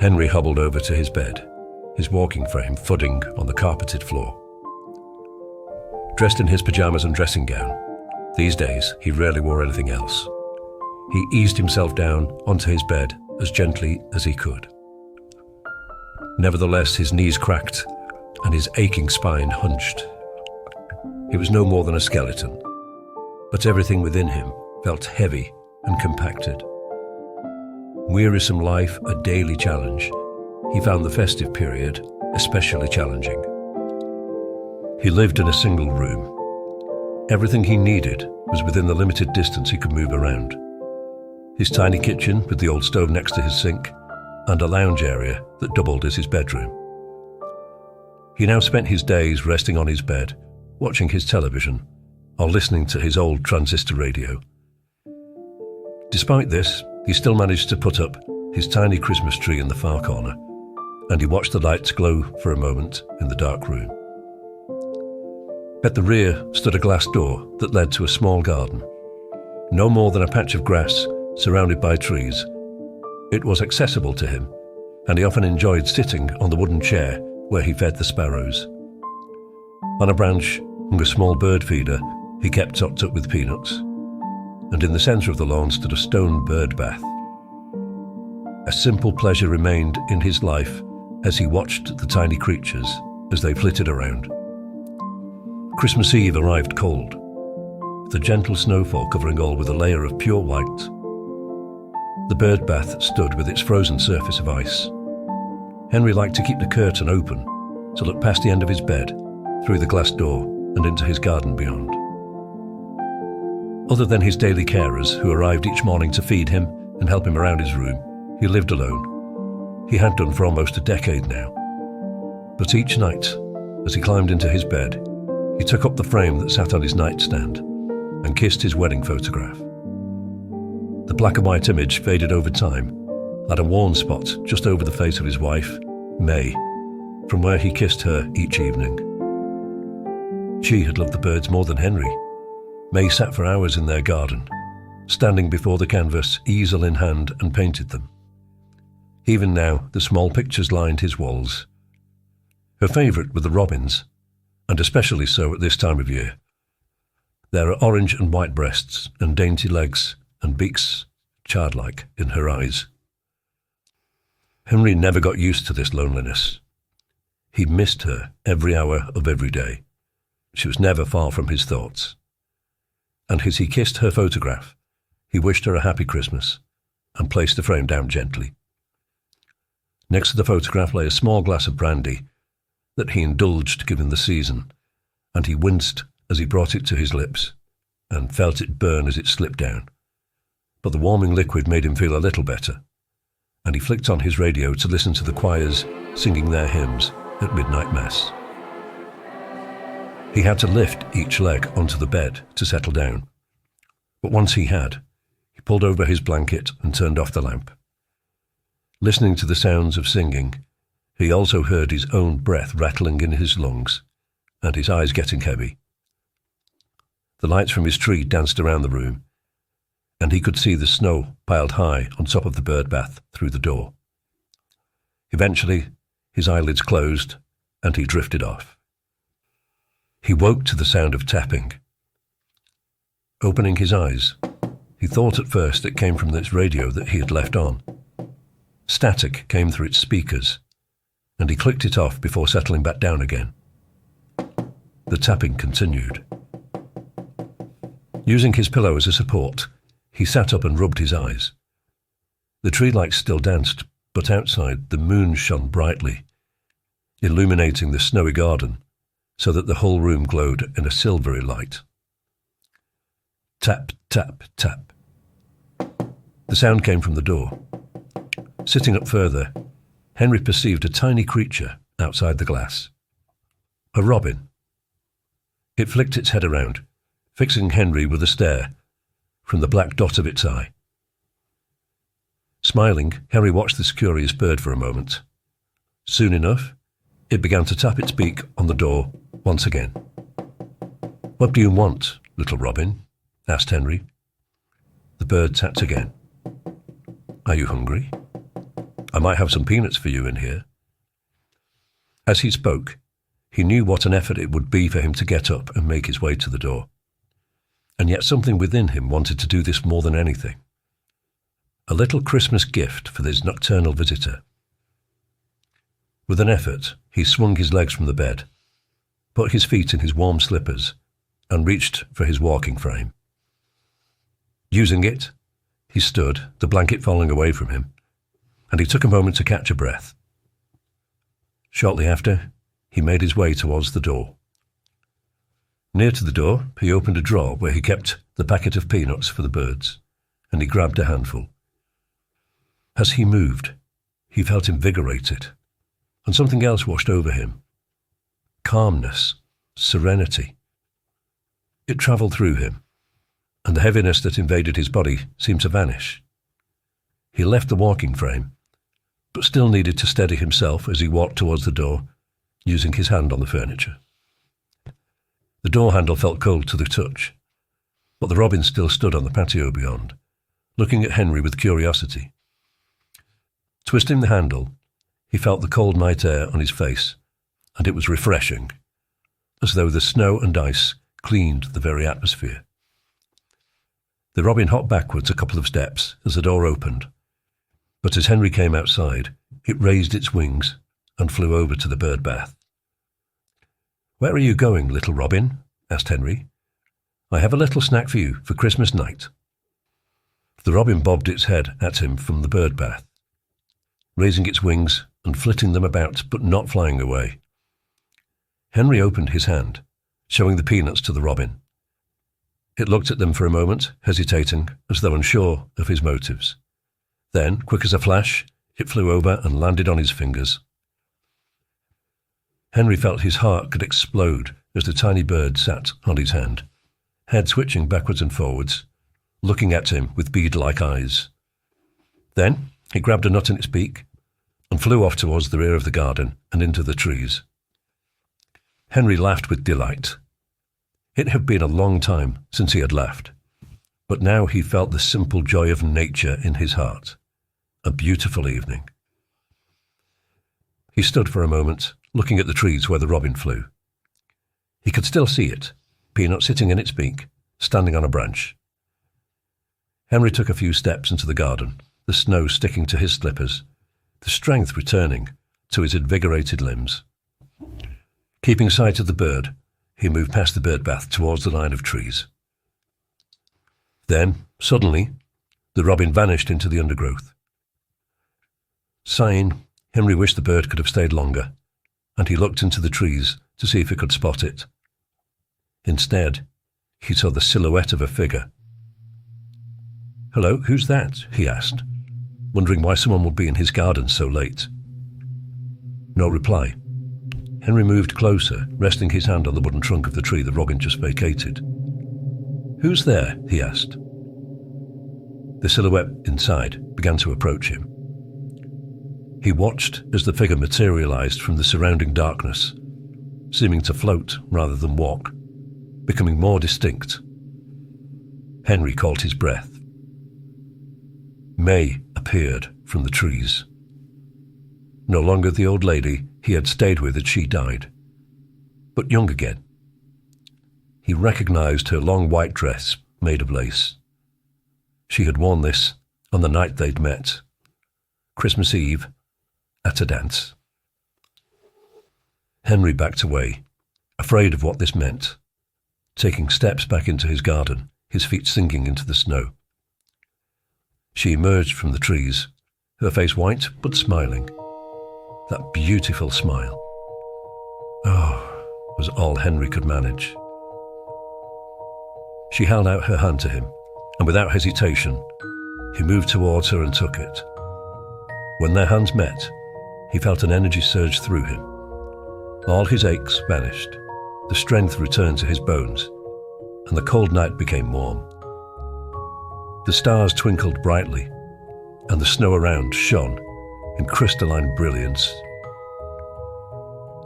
Henry hobbled over to his bed, his walking frame thudding on the carpeted floor. Dressed in his pajamas and dressing gown, these days he rarely wore anything else. He eased himself down onto his bed as gently as he could. Nevertheless, his knees cracked and his aching spine hunched. He was no more than a skeleton, but everything within him felt heavy and compacted. Wearisome life a daily challenge, he found the festive period especially challenging. He lived in a single room. Everything he needed was within the limited distance he could move around. His tiny kitchen with the old stove next to his sink, and a lounge area that doubled as his bedroom. He now spent his days resting on his bed, watching his television, or listening to his old transistor radio. Despite this, he still managed to put up his tiny Christmas tree in the far corner, and he watched the lights glow for a moment in the dark room. At the rear stood a glass door that led to a small garden, no more than a patch of grass surrounded by trees. It was accessible to him, and he often enjoyed sitting on the wooden chair where he fed the sparrows. On a branch hung a small bird feeder he kept topped up with peanuts, and in the centre of the lawn stood a stone bird bath. A simple pleasure remained in his life as he watched the tiny creatures as they flitted around. Christmas Eve arrived cold, the gentle snowfall covering all with a layer of pure white. The bird bath stood with its frozen surface of ice. Henry liked to keep the curtain open to look past the end of his bed, through the glass door and into his garden beyond. Other than his daily carers who arrived each morning to feed him and help him around his room, he lived alone. He had done for almost a decade now. But each night, as he climbed into his bed, he took up the frame that sat on his nightstand and kissed his wedding photograph. The black and white image faded over time, had a worn spot just over the face of his wife, May, from where he kissed her each evening. She had loved the birds more than Henry. May sat for hours in their garden, standing before the canvas, easel in hand, and painted them. Even now, the small pictures lined his walls. Her favourite were the robins, and especially so at this time of year. There are orange and white breasts and dainty legs and beaks, childlike in her eyes. Henry never got used to this loneliness. He missed her every hour of every day. She was never far from his thoughts. And as he kissed her photograph, he wished her a happy Christmas and placed the frame down gently. Next to the photograph lay a small glass of brandy that he indulged given the season, and he winced as he brought it to his lips and felt it burn as it slipped down. But the warming liquid made him feel a little better, and he flicked on his radio to listen to the choirs singing their hymns at midnight mass. He had to lift each leg onto the bed to settle down, but once he had, he pulled over his blanket and turned off the lamp. Listening to the sounds of singing, he also heard his own breath rattling in his lungs and his eyes getting heavy. The lights from his tree danced around the room, and he could see the snow piled high on top of the bird bath through the door. Eventually, his eyelids closed and he drifted off. He woke to the sound of tapping. Opening his eyes, he thought at first it came from this radio that he had left on. Static came through its speakers, and he clicked it off before settling back down again. The tapping continued. Using his pillow as a support, he sat up and rubbed his eyes. The tree lights still danced, but outside the moon shone brightly, illuminating the snowy garden so that the whole room glowed in a silvery light. Tap, tap, tap. The sound came from the door. Sitting up further, Henry perceived a tiny creature outside the glass. A robin. It flicked its head around, fixing Henry with a stare from the black dot of its eye. Smiling, Henry watched this curious bird for a moment. Soon enough, it began to tap its beak on the door once again. "What do you want, little robin?" asked Henry. The bird tapped again. "Are you hungry? I might have some peanuts for you in here." As he spoke, he knew what an effort it would be for him to get up and make his way to the door. And yet something within him wanted to do this more than anything. A little Christmas gift for this nocturnal visitor. With an effort, he swung his legs from the bed, put his feet in his warm slippers, and reached for his walking frame. Using it, he stood, the blanket falling away from him, and he took a moment to catch a breath. Shortly after, he made his way towards the door. Near to the door, he opened a drawer where he kept the packet of peanuts for the birds, and he grabbed a handful. As he moved, he felt invigorated, and something else washed over him. Calmness, serenity. It travelled through him, and the heaviness that invaded his body seemed to vanish. He left the walking frame, but still needed to steady himself as he walked towards the door, using his hand on the furniture. The door handle felt cold to the touch, but the robin still stood on the patio beyond, looking at Henry with curiosity. Twisting the handle, he felt the cold night air on his face, and it was refreshing, as though the snow and ice cleaned the very atmosphere. The robin hopped backwards a couple of steps as the door opened, but as Henry came outside, it raised its wings and flew over to the bird bath. "Where are you going, little robin?" asked Henry. "I have a little snack for you for Christmas night." The robin bobbed its head at him from the bird bath, raising its wings and flitting them about but not flying away. Henry opened his hand, showing the peanuts to the robin. It looked at them for a moment, hesitating, as though unsure of his motives. Then, quick as a flash, it flew over and landed on his fingers. Henry felt his heart could explode as the tiny bird sat on his hand, head switching backwards and forwards, looking at him with bead-like eyes. Then he grabbed a nut in its beak and flew off towards the rear of the garden and into the trees. Henry laughed with delight. It had been a long time since he had laughed, but now he felt the simple joy of nature in his heart. A beautiful evening. He stood for a moment, looking at the trees where the robin flew. He could still see it, Peanut sitting in its beak, standing on a branch. Henry took a few steps into the garden, the snow sticking to his slippers, the strength returning to his invigorated limbs. Keeping sight of the bird, he moved past the bird bath towards the line of trees. Then, suddenly, the robin vanished into the undergrowth. Sighing, Henry wished the bird could have stayed longer, and he looked into the trees to see if he could spot it. Instead, he saw the silhouette of a figure. "Hello, who's that?" he asked, wondering why someone would be in his garden so late. No reply. Henry moved closer, resting his hand on the wooden trunk of the tree the robin just vacated. "Who's there?" he asked. The silhouette inside began to approach him. He watched as the figure materialized from the surrounding darkness, seeming to float rather than walk, becoming more distinct. Henry caught his breath. May appeared from the trees. No longer the old lady he had stayed with had she died, but young again. He recognized her long white dress made of lace. She had worn this on the night they'd met, Christmas Eve, at a dance. Henry backed away, afraid of what this meant, taking steps back into his garden, his feet sinking into the snow. She emerged from the trees, her face white but smiling. That beautiful smile. Oh, was all Henry could manage. She held out her hand to him, and without hesitation, he moved towards her and took it. When their hands met, he felt an energy surge through him. All his aches vanished, the strength returned to his bones, and the cold night became warm. The stars twinkled brightly, and the snow around shone in crystalline brilliance.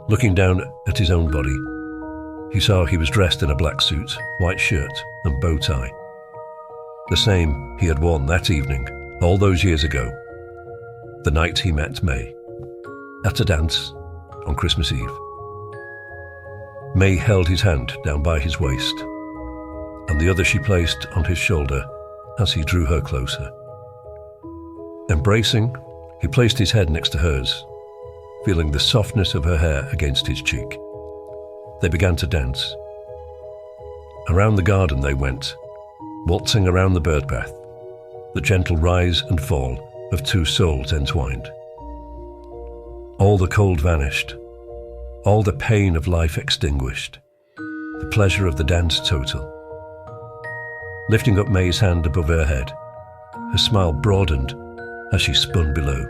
Looking down at his own body, he saw he was dressed in a black suit, white shirt, and bow tie. The same he had worn that evening, all those years ago. the night he met May, at a dance on Christmas Eve. May held his hand down by his waist, and the other she placed on his shoulder as he drew her closer. Embracing, he placed his head next to hers, feeling the softness of her hair against his cheek. They began to dance. Around the garden they went, waltzing around the bird path, the gentle rise and fall of two souls entwined. All the cold vanished, all the pain of life extinguished, the pleasure of the dance total. Lifting up May's hand above her head, her smile broadened as she spun below,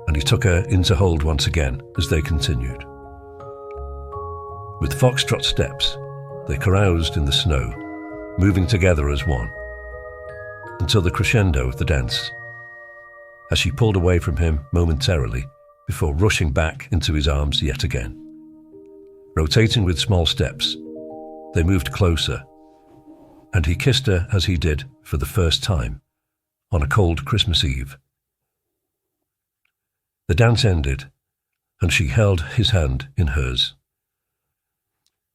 and he took her into hold once again as they continued. With foxtrot steps, they caroused in the snow, moving together as one, until the crescendo of the dance, as she pulled away from him momentarily before rushing back into his arms yet again. Rotating with small steps, they moved closer, and he kissed her as he did for the first time on a cold Christmas Eve. The dance ended, and she held his hand in hers.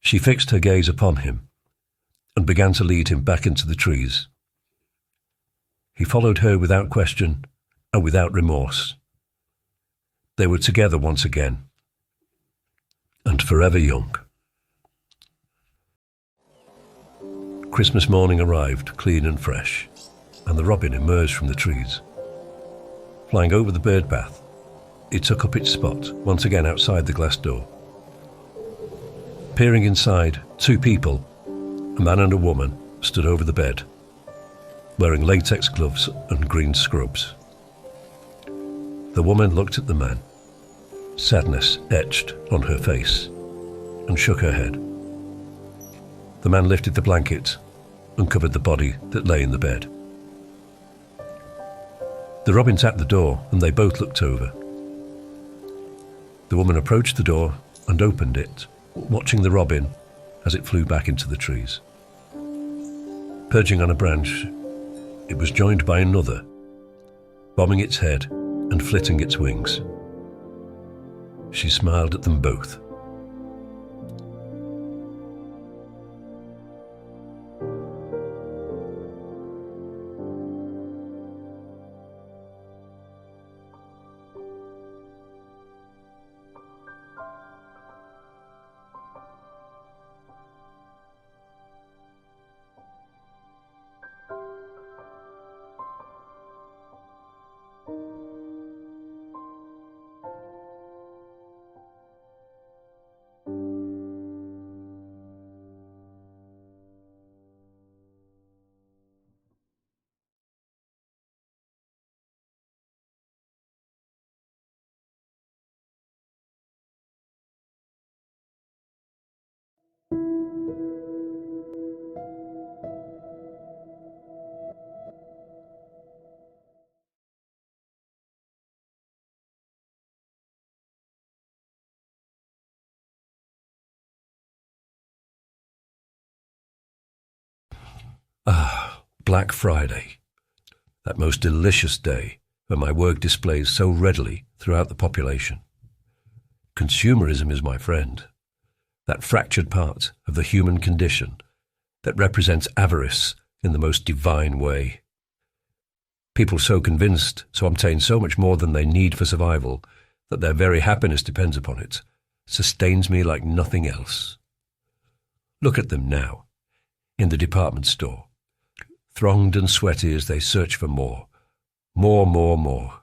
She fixed her gaze upon him and began to lead him back into the trees. He followed her without question and without remorse. They were together once again, and forever young. Christmas morning arrived clean and fresh, and the robin emerged from the trees. Flying over the bird path, it took up its spot once again outside the glass door. Peering inside, two people, a man and a woman, stood over the bed, wearing latex gloves and green scrubs. The woman looked at the man, sadness etched on her face, and shook her head. The man lifted the blanket and covered the body that lay in the bed. The robin tapped the door, and they both looked over. The woman approached the door and opened it, watching the robin as it flew back into the trees. Perching on a branch, it was joined by another, bobbing its head and flitting its wings. She smiled at them both. Black Friday, that most delicious day when my work displays so readily throughout the population. Consumerism is my friend, that fractured part of the human condition that represents avarice in the most divine way. People so convinced to obtain so much more than they need for survival that their very happiness depends upon it, sustains me like nothing else. Look at them now, in the department store, thronged and sweaty as they search for more. More.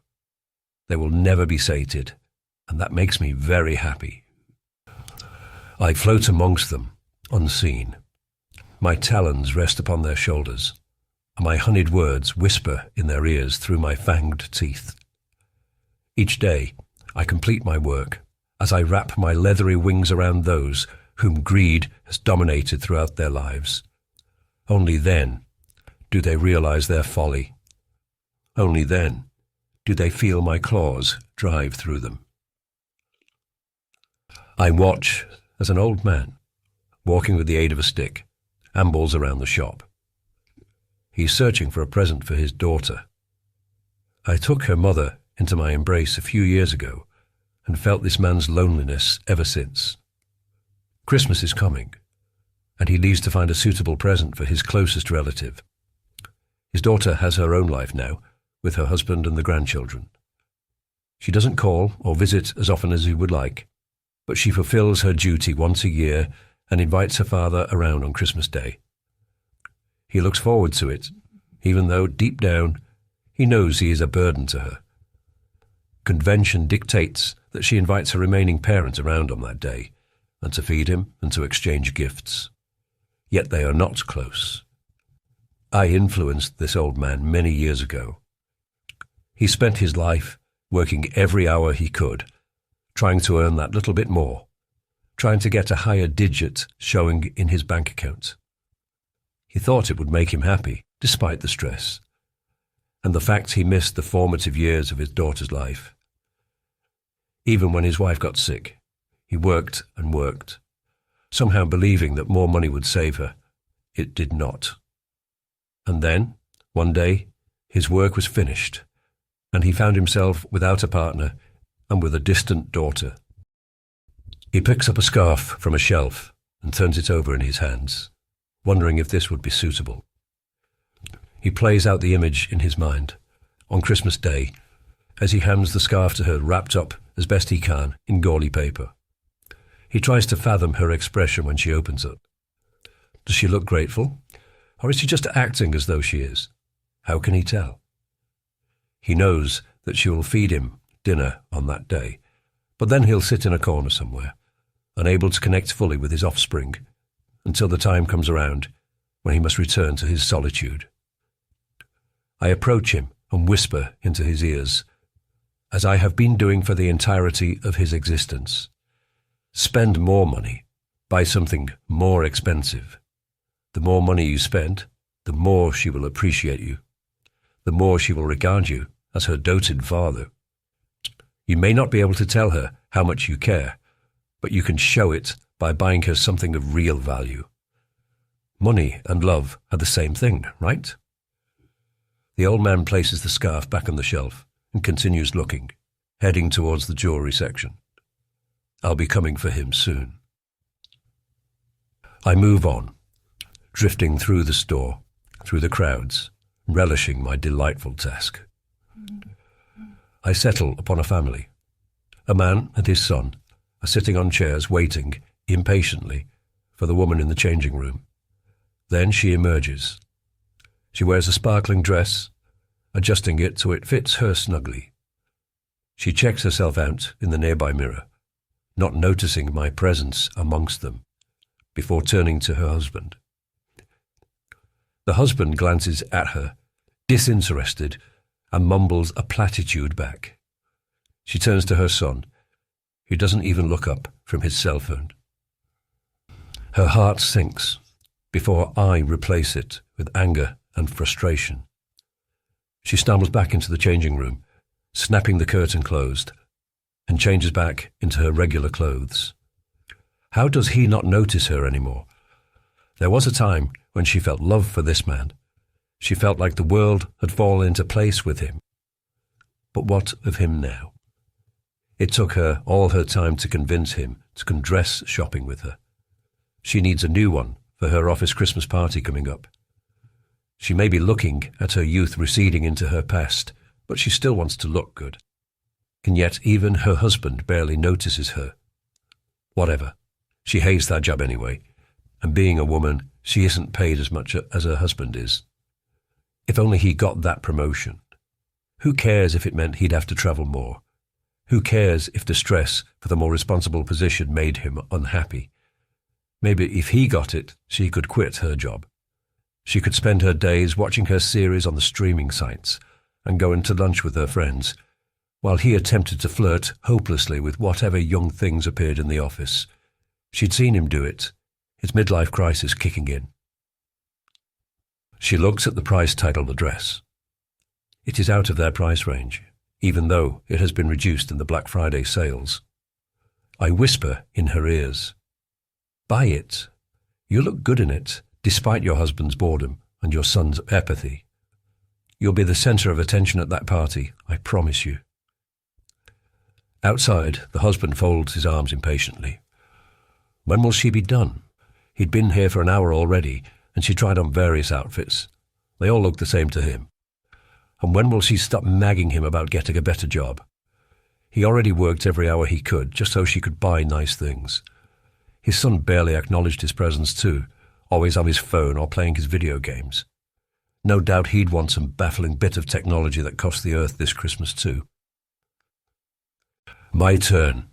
They will never be sated, and that makes me very happy. I float amongst them, unseen. My talons rest upon their shoulders, and my honeyed words whisper in their ears through my fanged teeth. Each day I complete my work as I wrap my leathery wings around those whom greed has dominated throughout their lives. Only then do they realize their folly. Only then do they feel my claws drive through them. I watch as an old man, walking with the aid of a stick, ambles around the shop. He's searching for a present for his daughter. I took her mother into my embrace a few years ago and felt this man's loneliness ever since. Christmas is coming, and he leaves to find a suitable present for his closest relative. His daughter has her own life now, with her husband and the grandchildren. She doesn't call or visit as often as he would like, but she fulfills her duty once a year and invites her father around on Christmas Day. He looks forward to it, even though deep down he knows he is a burden to her. Convention dictates that she invites her remaining parents around on that day, and to feed him and to exchange gifts. Yet they are not close. I influenced this old man many years ago. He spent his life working every hour he could, trying to earn that little bit more, trying to get a higher digit showing in his bank account. He thought it would make him happy, despite the stress, and the fact he missed the formative years of his daughter's life. Even when his wife got sick, he worked and worked, somehow believing that more money would save her. It did not. And then, one day, his work was finished, and he found himself without a partner and with a distant daughter. He picks up a scarf from a shelf and turns it over in his hands, wondering if this would be suitable. He plays out the image in his mind, on Christmas Day, as he hands the scarf to her wrapped up as best he can in gauzy paper. He tries to fathom her expression when she opens it. Does she look grateful? Or is she just acting as though she is? How can he tell? He knows that she will feed him dinner on that day, but then he'll sit in a corner somewhere, unable to connect fully with his offspring, until the time comes around when he must return to his solitude. I approach him and whisper into his ears, as I have been doing for the entirety of his existence. Spend more money, buy something more expensive. The more money you spend, the more she will appreciate you, the more she will regard you as her doted father. You may not be able to tell her how much you care, but you can show it by buying her something of real value. Money and love are the same thing, right? The old man places the scarf back on the shelf and continues looking, heading towards the jewelry section. I'll be coming for him soon. I move on, drifting through the store, through the crowds, relishing my delightful task. I settle upon a family. A man and his son are sitting on chairs waiting impatiently for the woman in the changing room. Then she emerges. She wears a sparkling dress, adjusting it so it fits her snugly. She checks herself out in the nearby mirror, not noticing my presence amongst them, before turning to her husband. The husband glances at her, disinterested, and mumbles a platitude back. She turns to her son, who doesn't even look up from his cell phone. Her heart sinks before I replace it with anger and frustration. She stumbles back into the changing room, snapping the curtain closed, and changes back into her regular clothes. How does he not notice her anymore? There was a time when she felt love for this man. She felt like the world had fallen into place with him. But what of him now? It took her all her time to convince him to come dress shopping with her. She needs a new one for her office Christmas party coming up. She may be looking at her youth receding into her past, but she still wants to look good. And yet even her husband barely notices her. Whatever. She hates that job anyway, and being a woman, she isn't paid as much as her husband is. If only he got that promotion. Who cares if it meant he'd have to travel more? Who cares if the stress for the more responsible position made him unhappy? Maybe if he got it, she could quit her job. She could spend her days watching her series on the streaming sites and going to lunch with her friends, while he attempted to flirt hopelessly with whatever young things appeared in the office. She'd seen him do it, his midlife crisis kicking in. She looks at the price tag on the dress. It is out of their price range, even though it has been reduced in the Black Friday sales. I whisper in her ears, "Buy it. You look good in it, despite your husband's boredom and your son's apathy. You'll be the center of attention at that party, I promise you." Outside, the husband folds his arms impatiently. When will she be done? He'd been here for an hour already, and she tried on various outfits. They all looked the same to him. And when will she stop nagging him about getting a better job? He already worked every hour he could, just so she could buy nice things. His son barely acknowledged his presence too, always on his phone or playing his video games. No doubt he'd want some baffling bit of technology that cost the earth this Christmas too. My turn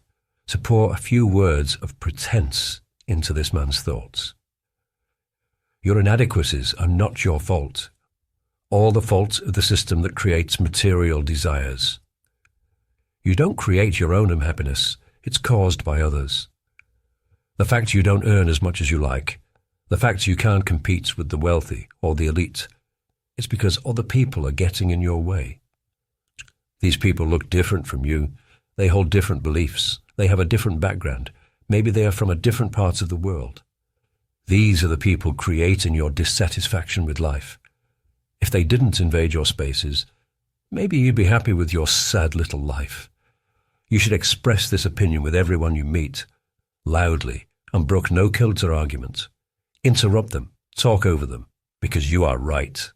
to pour a few words of pretense into this man's thoughts. Your inadequacies are not your fault, or the fault of the system that creates material desires. You don't create your own unhappiness, it's caused by others. The fact you don't earn as much as you like, the fact you can't compete with the wealthy or the elite, it's because other people are getting in your way. These people look different from you. They hold different beliefs. They have a different background. Maybe they are from a different parts of the world. These are the people creating your dissatisfaction with life. If they didn't invade your spaces, maybe you'd be happy with your sad little life. You should express this opinion with everyone you meet, loudly, and brook no kilter argument. Interrupt them, talk over them, because you are right.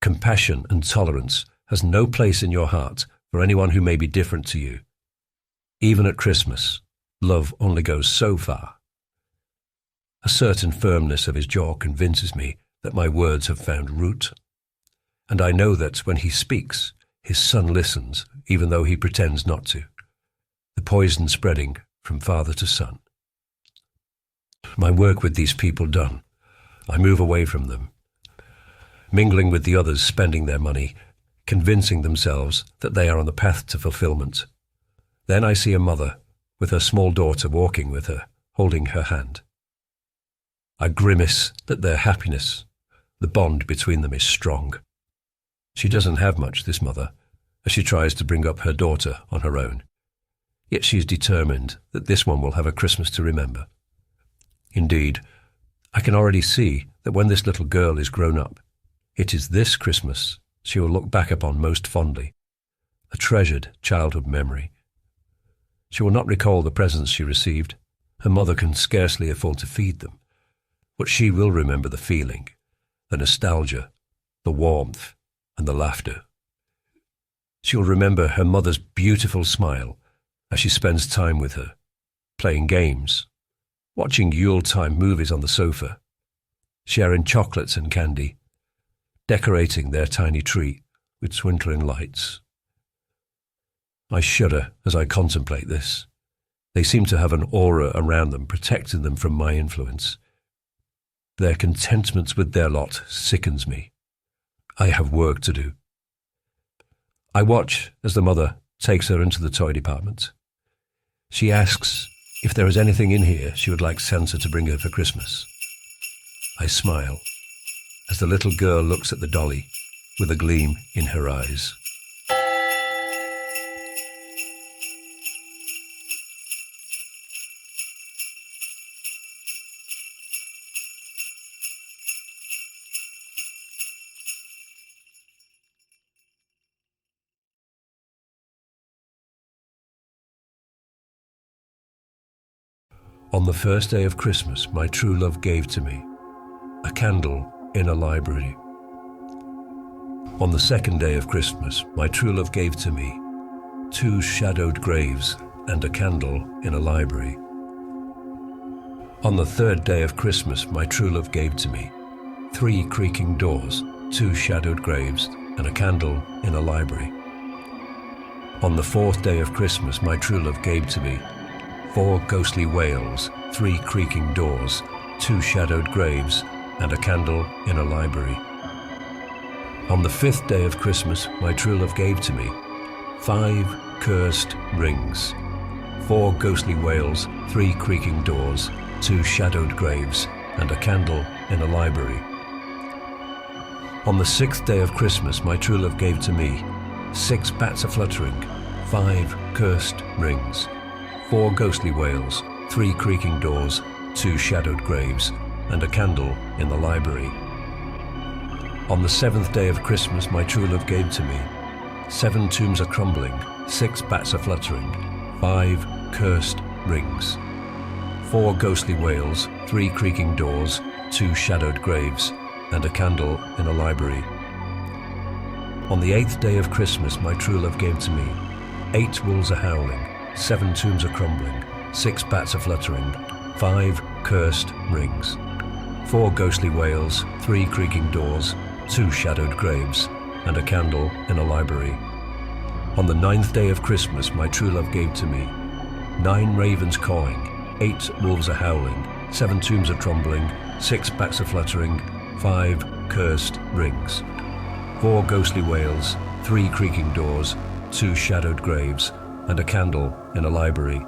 Compassion and tolerance has no place in your heart for anyone who may be different to you. Even at Christmas, love only goes so far. A certain firmness of his jaw convinces me that my words have found root. And I know that when he speaks, his son listens, even though he pretends not to. The poison spreading from father to son. My work with these people done, I move away from them, mingling with the others spending their money, convincing themselves that they are on the path to fulfillment. Then I see a mother with her small daughter walking with her, holding her hand. I grimace at their happiness. The bond between them is strong. She doesn't have much, this mother, as she tries to bring up her daughter on her own. Yet she is determined that this one will have a Christmas to remember. Indeed, I can already see that when this little girl is grown up, it is this Christmas she will look back upon most fondly, a treasured childhood memory. She will not recall the presents she received. Her mother can scarcely afford to feed them, but she will remember the feeling, the nostalgia, the warmth, and the laughter. She will remember her mother's beautiful smile as she spends time with her, playing games, watching Yuletime movies on the sofa, sharing chocolates and candy, decorating their tiny tree with twinkling lights. I shudder as I contemplate this. They seem to have an aura around them protecting them from my influence. Their contentment with their lot sickens me. I have work to do. I watch as the mother takes her into the toy department. She asks if there is anything in here she would like Santa to bring her for Christmas. I smile as the little girl looks at the dolly with a gleam in her eyes. On the first day of Christmas, my true love gave to me a candle in a library. On the second day of Christmas, my true love gave to me 2 shadowed graves and a candle in a library. On the third day of Christmas, my true love gave to me 3 creaking doors, 2 shadowed graves, and a candle in a library. On the fourth day of Christmas, my true love gave to me 4 ghostly wails, 3 creaking doors, 2 shadowed graves, and a candle in a library. On the 5th day of Christmas, my true love gave to me 5 cursed rings, 4 ghostly wails, 3 creaking doors, 2 shadowed graves, and a candle in a library. On the 6th day of Christmas, my true love gave to me 6 bats a-fluttering, 5 cursed rings, 4 ghostly wails, 3 creaking doors, 2 shadowed graves, and a candle in the library. On the 7th day of Christmas, my true love gave to me 7 tombs are crumbling, 6 bats are fluttering, 5 cursed rings. 4 ghostly wails, 3 creaking doors, 2 shadowed graves, and a candle in a library. On the 8th day of Christmas my true love gave to me 8 wolves are howling, 7 tombs are crumbling, 6 bats are fluttering, 5 cursed rings. 4 ghostly wails, 3 creaking doors, 2 shadowed graves, and a candle in a library. On the 9th day of Christmas my true love gave to me 9 ravens cawing, 8 wolves are howling, 7 tombs are crumbling, 6 bats are fluttering, 5 cursed rings. 4 ghostly wails, 3 creaking doors, 2 shadowed graves, and a candle in a library.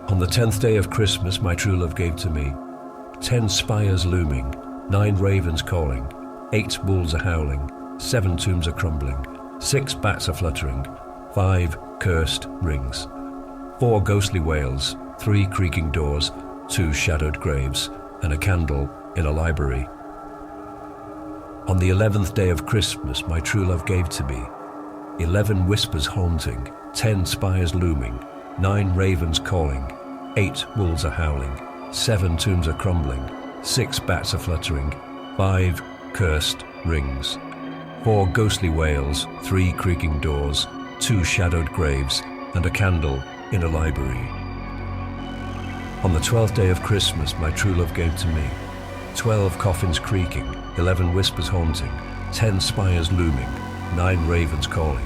On the 10th day of Christmas my true love gave to me 10 spires looming, 9 ravens calling, 8 wolves are howling, 7 tombs are crumbling, 6 bats are fluttering, 5 cursed rings. 4 ghostly wails, 3 creaking doors, 2 shadowed graves, and a candle in a library. On the 11th day of Christmas my true love gave to me 11 whispers haunting, 10 spires looming, 9 ravens calling, 8 wolves are howling, 7 tombs are crumbling, 6 bats are fluttering, 5 cursed rings. 4 ghostly wails, 3 creaking doors, 2 shadowed graves, and a candle in a library. On the 12th day of Christmas my true love gave to me 12 coffins creaking, 11 whispers haunting, 10 spires looming, 9 ravens calling,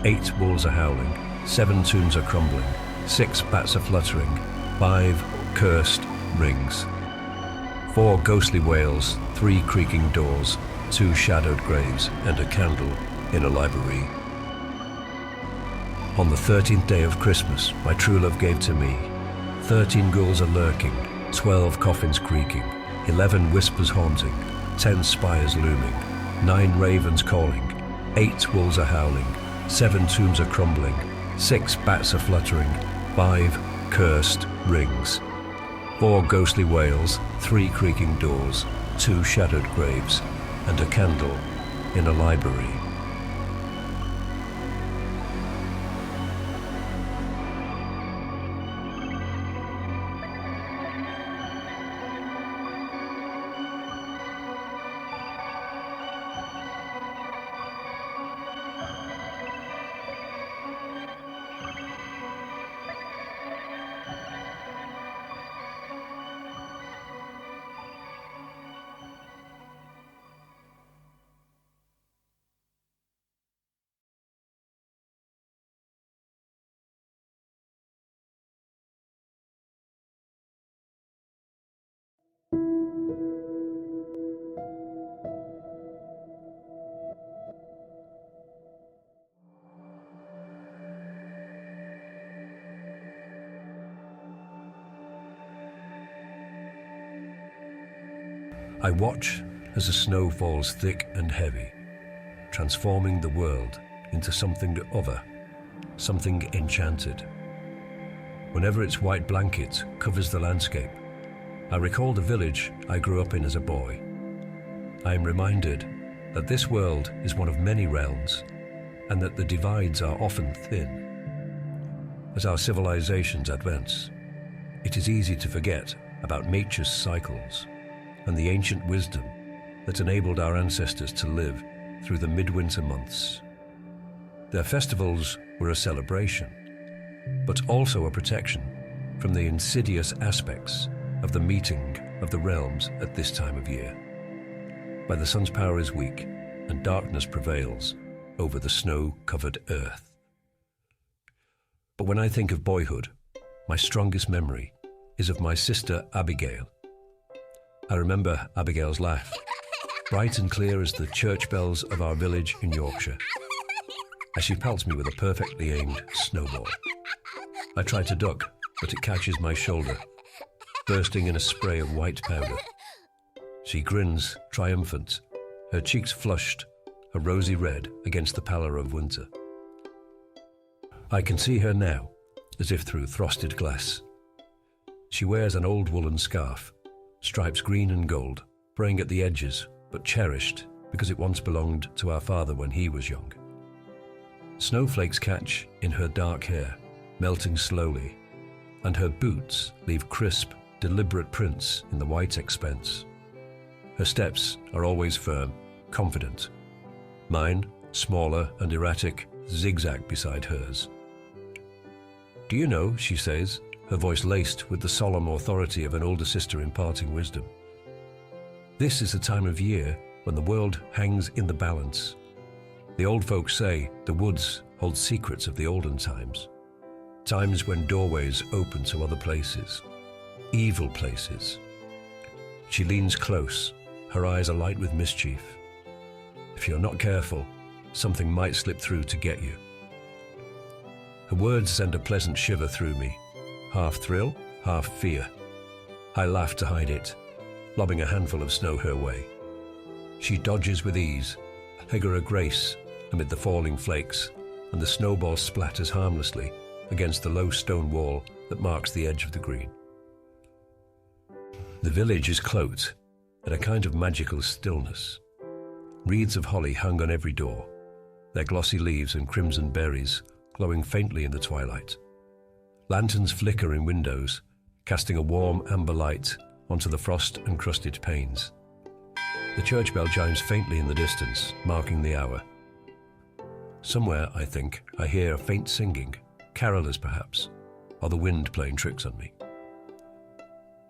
8 wolves are howling, 7 tombs are crumbling, 6 bats are fluttering, 5 cursed rings. 4 ghostly wails, 3 creaking doors, 2 shadowed graves, and a candle in a library. On the 13th day of Christmas my true love gave to me 13 ghouls are lurking, 12 coffins creaking, 11 whispers haunting, 10 spires looming, 9 ravens calling, 8 wolves are howling, 7 tombs are crumbling, 6 bats are fluttering, 5 cursed rings. 4 ghostly wails, 3 creaking doors, 2 shadowed graves, and a candle in a library. I watch as the snow falls thick and heavy, transforming the world into something other, something enchanted. Whenever its white blanket covers the landscape, I recall the village I grew up in as a boy. I am reminded that this world is one of many realms, and that the divides are often thin. As our civilizations advance, it is easy to forget about nature's cycles and the ancient wisdom that enabled our ancestors to live through the midwinter months. Their festivals were a celebration, but also a protection from the insidious aspects of the meeting of the realms at this time of year, where the sun's power is weak and darkness prevails over the snow-covered earth. But when I think of boyhood, my strongest memory is of my sister Abigail. I remember Abigail's laugh, bright and clear as the church bells of our village in Yorkshire, as she pelts me with a perfectly aimed snowball. I try to duck, but it catches my shoulder, bursting in a spray of white powder. She grins, triumphant, her cheeks flushed, a rosy red against the pallor of winter. I can see her now, as if through frosted glass. She wears an old woolen scarf, stripes green and gold, fraying at the edges, but cherished because it once belonged to our father when he was young. Snowflakes catch in her dark hair, melting slowly, and her boots leave crisp, deliberate prints in the white expanse. Her steps are always firm, confident. Mine, smaller and erratic, zigzag beside hers. "Do you know," she says, her voice laced with the solemn authority of an older sister imparting wisdom, "this is a time of year when the world hangs in the balance. The old folks say the woods hold secrets of the olden times, times when doorways open to other places, evil places." She leans close, her eyes alight with mischief. "If you're not careful, something might slip through to get you." Her words send a pleasant shiver through me, half thrill, half fear. I laugh to hide it, lobbing a handful of snow her way. She dodges with ease, a figure of grace amid the falling flakes, and the snowball splatters harmlessly against the low stone wall that marks the edge of the green. The village is cloaked in a kind of magical stillness. Wreaths of holly hung on every door, their glossy leaves and crimson berries glowing faintly in the twilight. Lanterns flicker in windows, casting a warm amber light onto the frost-encrusted panes. The church bell chimes faintly in the distance, marking the hour. Somewhere, I think, I hear faint singing, carolers perhaps, or the wind playing tricks on me.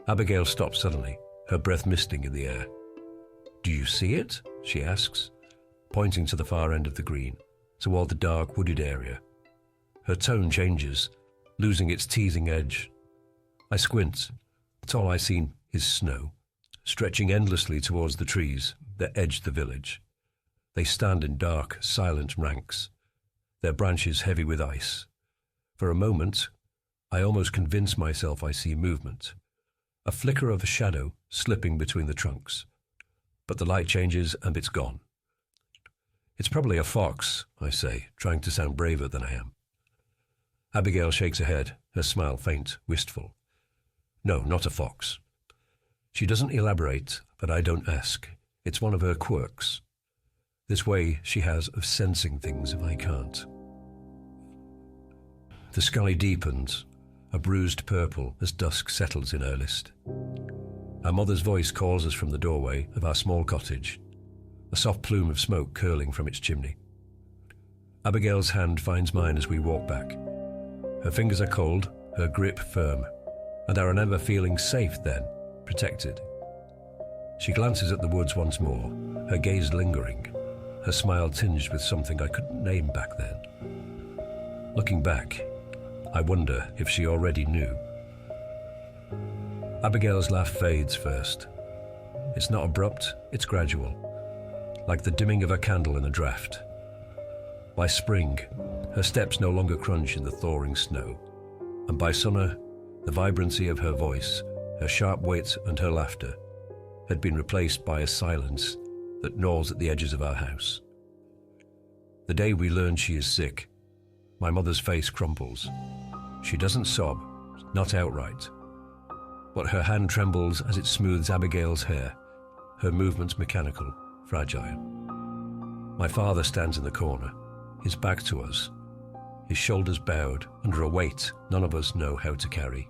Abigail stops suddenly, her breath misting in the air. "Do you see it?" she asks, pointing to the far end of the green, toward the dark wooded area. Her tone changes, losing its teasing edge. I squint, but all I see is snow, stretching endlessly towards the trees that edge the village. They stand in dark, silent ranks, their branches heavy with ice. For a moment, I almost convince myself I see movement, a flicker of a shadow slipping between the trunks. But the light changes and it's gone. "It's probably a fox," I say, trying to sound braver than I am. Abigail shakes her head, her smile faint, wistful. "No, not a fox." She doesn't elaborate, but I don't ask. It's one of her quirks. This way she has of sensing things if I can't. The sky deepens, a bruised purple as dusk settles in earnest. Our mother's voice calls us from the doorway of our small cottage, a soft plume of smoke curling from its chimney. Abigail's hand finds mine as we walk back. Her fingers are cold, her grip firm, and I remember feeling safe then, protected. She glances at the woods once more, her gaze lingering, her smile tinged with something I couldn't name back then. Looking back, I wonder if she already knew. Abigail's laugh fades first. It's not abrupt, it's gradual, like the dimming of a candle in a draught. By spring, her steps no longer crunch in the thawing snow, and by summer, the vibrancy of her voice, her sharp wit and her laughter had been replaced by a silence that gnaws at the edges of our house. The day we learn she is sick, my mother's face crumples. She doesn't sob, not outright, but her hand trembles as it smooths Abigail's hair, her movements mechanical, fragile. My father stands in the corner, his back to us, his shoulders bowed under a weight none of us know how to carry.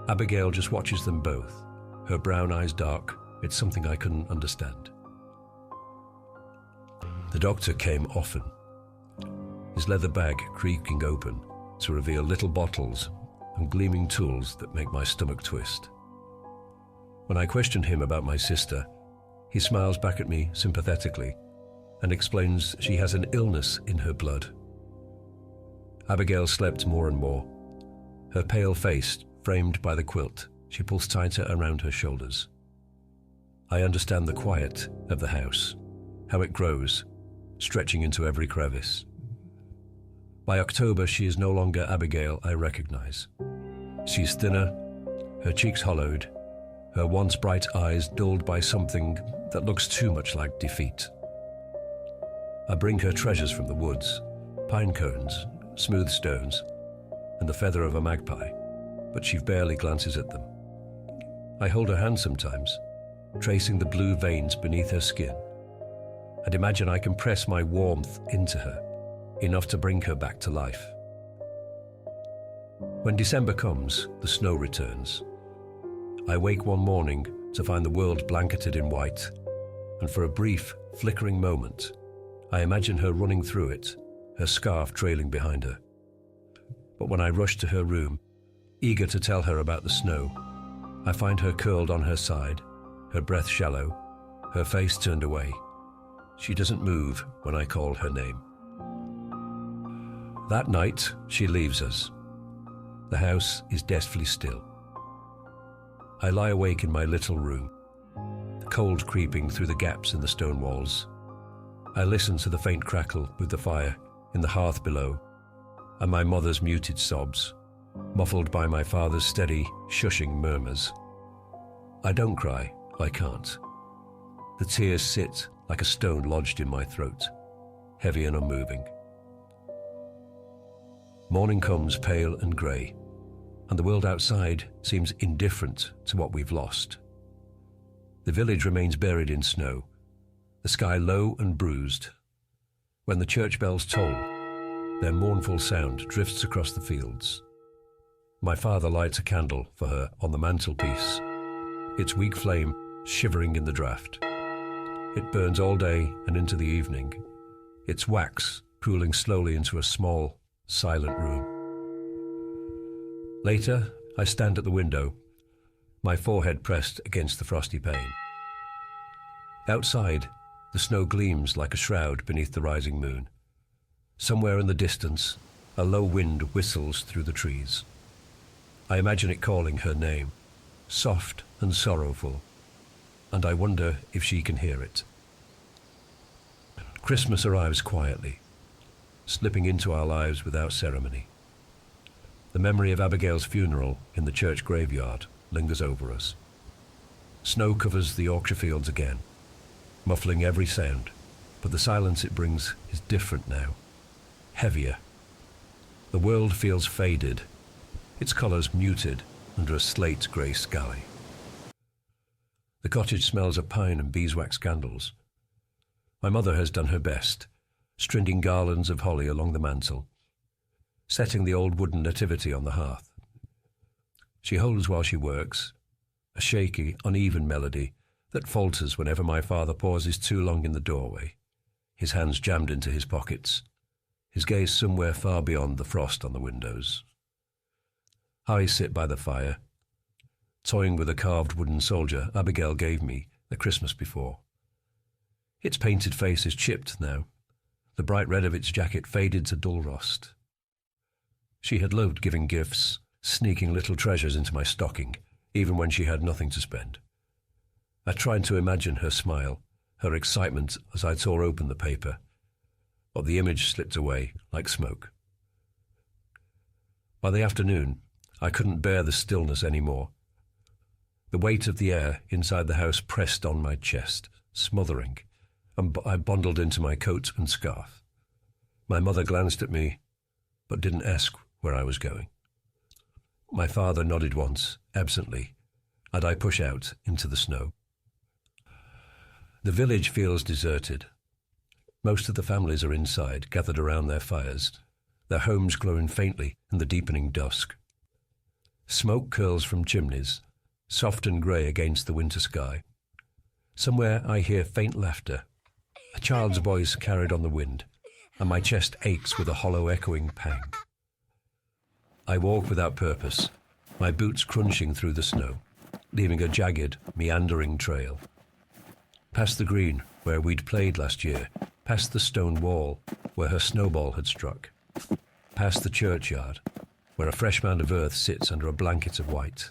Abigail just watches them both, her brown eyes dark. It's something I couldn't understand. The doctor came often, his leather bag creaking open to reveal little bottles and gleaming tools that make my stomach twist. When I question him about my sister, he smiles back at me sympathetically and explains she has an illness in her blood. Abigail slept more and more, her pale face framed by the quilt she pulls tighter around her shoulders. I understand the quiet of the house, how it grows, stretching into every crevice. By October, she is no longer Abigail I recognize. She's thinner, her cheeks hollowed, her once bright eyes dulled by something that looks too much like defeat. I bring her treasures from the woods, pine cones, smooth stones, and the feather of a magpie, but she barely glances at them. I hold her hand sometimes, tracing the blue veins beneath her skin, and imagine I can press my warmth into her, enough to bring her back to life. When December comes, the snow returns. I wake one morning to find the world blanketed in white, and for a brief, flickering moment, I imagine her running through it, her scarf trailing behind her. But when I rush to her room, eager to tell her about the snow, I find her curled on her side, her breath shallow, her face turned away. She doesn't move when I call her name. That night, she leaves us. The house is deathly still. I lie awake in my little room, the cold creeping through the gaps in the stone walls. I listen to the faint crackle with the fire in the hearth below, and my mother's muted sobs, muffled by my father's steady, shushing murmurs. I don't cry, I can't. The tears sit like a stone lodged in my throat, heavy and unmoving. Morning comes pale and grey, and the world outside seems indifferent to what we've lost. The village remains buried in snow, the sky low and bruised. When the church bells toll, their mournful sound drifts across the fields. My father lights a candle for her on the mantelpiece, its weak flame shivering in the draught. It burns all day and into the evening, its wax cooling slowly into a small, silent room. Later, I stand at the window, my forehead pressed against the frosty pane. Outside, the snow gleams like a shroud beneath the rising moon. Somewhere in the distance, a low wind whistles through the trees. I imagine it calling her name, soft and sorrowful, and I wonder if she can hear it. Christmas arrives quietly, slipping into our lives without ceremony. The memory of Abigail's funeral in the church graveyard lingers over us. Snow covers the Yorkshire fields again, muffling every sound, but the silence it brings is different now, heavier. The world feels faded, its colours muted under a slate-grey sky. The cottage smells of pine and beeswax candles. My mother has done her best, stringing garlands of holly along the mantel, setting the old wooden nativity on the hearth. She holds while she works, a shaky, uneven melody that falters whenever my father pauses too long in the doorway, his hands jammed into his pockets, his gaze somewhere far beyond the frost on the windows. I sit by the fire, toying with a carved wooden soldier Abigail gave me the Christmas before. Its painted face is chipped now, the bright red of its jacket faded to dull rust. She had loved giving gifts, sneaking little treasures into my stocking, even when she had nothing to spend. I tried to imagine her smile, her excitement as I tore open the paper, but the image slipped away like smoke. By the afternoon, I couldn't bear the stillness anymore. The weight of the air inside the house pressed on my chest, smothering, and I bundled into my coat and scarf. My mother glanced at me, but didn't ask where I was going. My father nodded once, absently, and I push out into the snow. The village feels deserted. Most of the families are inside, gathered around their fires, their homes glowing faintly in the deepening dusk. Smoke curls from chimneys, soft and grey against the winter sky. Somewhere I hear faint laughter, a child's voice carried on the wind, and my chest aches with a hollow echoing pang. I walk without purpose, my boots crunching through the snow, leaving a jagged, meandering trail. Past the green, where we'd played last year, past the stone wall, where her snowball had struck, past the churchyard, where a fresh mound of earth sits under a blanket of white.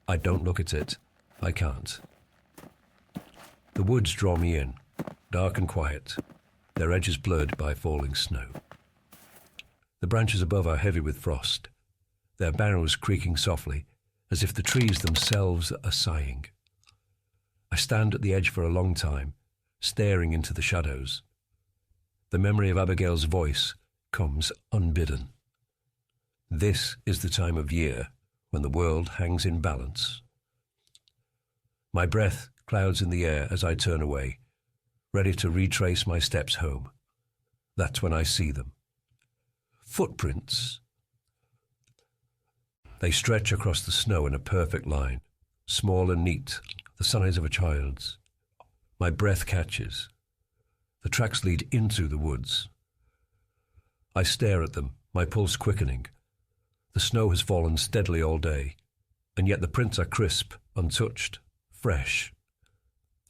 I don't look at it. I can't. The woods draw me in, dark and quiet, their edges blurred by falling snow. The branches above are heavy with frost, their boughs creaking softly, as if the trees themselves are sighing. I stand at the edge for a long time, staring into the shadows. The memory of Abigail's voice comes unbidden. This is the time of year when the world hangs in balance. My breath clouds in the air as I turn away, ready to retrace my steps home. That's when I see them. Footprints. They stretch across the snow in a perfect line, small and neat, the size of a child's. My breath catches. The tracks lead into the woods. I stare at them, my pulse quickening. The snow has fallen steadily all day, and yet the prints are crisp, untouched, fresh.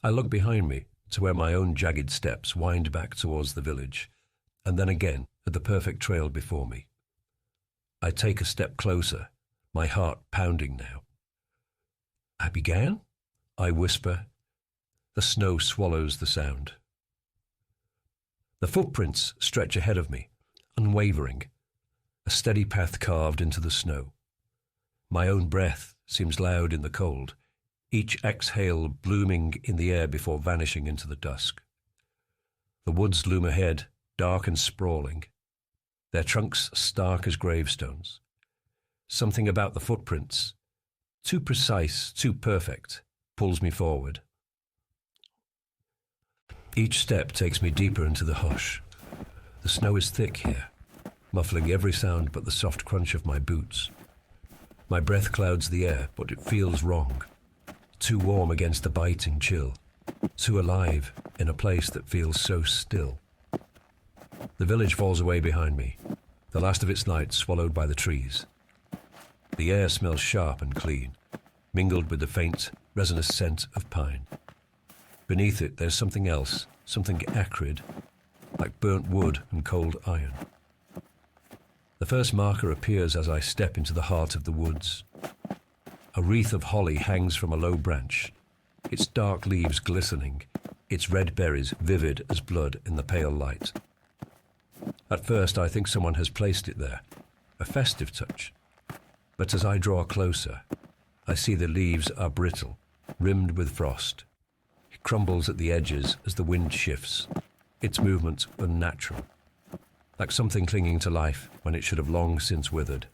I look behind me to where my own jagged steps wind back towards the village, and then again at the perfect trail before me. I take a step closer, my heart pounding now. Abigail? I whisper. The snow swallows the sound. The footprints stretch ahead of me, unwavering, a steady path carved into the snow. My own breath seems loud in the cold, each exhale blooming in the air before vanishing into the dusk. The woods loom ahead, dark and sprawling, their trunks stark as gravestones. Something about the footprints, too precise, too perfect, pulls me forward. Each step takes me deeper into the hush. The snow is thick here, muffling every sound but the soft crunch of my boots. My breath clouds the air, but it feels wrong. Too warm against the biting chill. Too alive in a place that feels so still. The village falls away behind me, the last of its light swallowed by the trees. The air smells sharp and clean, mingled with the faint, resinous scent of pine. Beneath it, there's something else, something acrid, like burnt wood and cold iron. The first marker appears as I step into the heart of the woods. A wreath of holly hangs from a low branch, its dark leaves glistening, its red berries vivid as blood in the pale light. At first, I think someone has placed it there, a festive touch. But as I draw closer, I see the leaves are brittle, rimmed with frost. It crumbles at the edges as the wind shifts, its movement unnatural, like something clinging to life when it should have long since withered.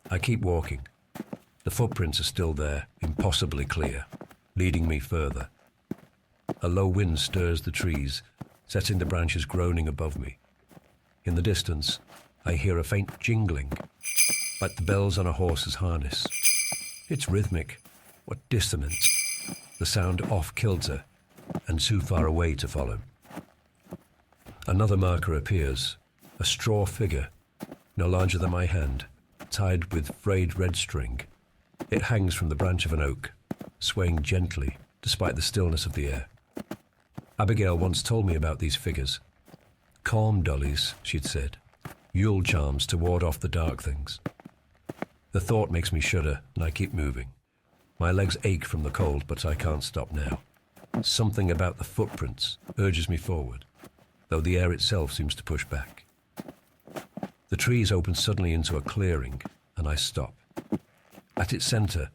I keep walking. The footprints are still there, impossibly clear, leading me further. A low wind stirs the trees, setting the branches groaning above me. In the distance, I hear a faint jingling, like the bells on a horse's harness. It's rhythmic, what dissonance, the sound off kilter and too far away to follow. Another marker appears, a straw figure, no larger than my hand, tied with frayed red string. It hangs from the branch of an oak, swaying gently despite the stillness of the air. Abigail once told me about these figures. Calm dollies, she'd said, Yule charms to ward off the dark things. The thought makes me shudder, and I keep moving. My legs ache from the cold, but I can't stop now. Something about the footprints urges me forward, though the air itself seems to push back. The trees open suddenly into a clearing, and I stop. At its center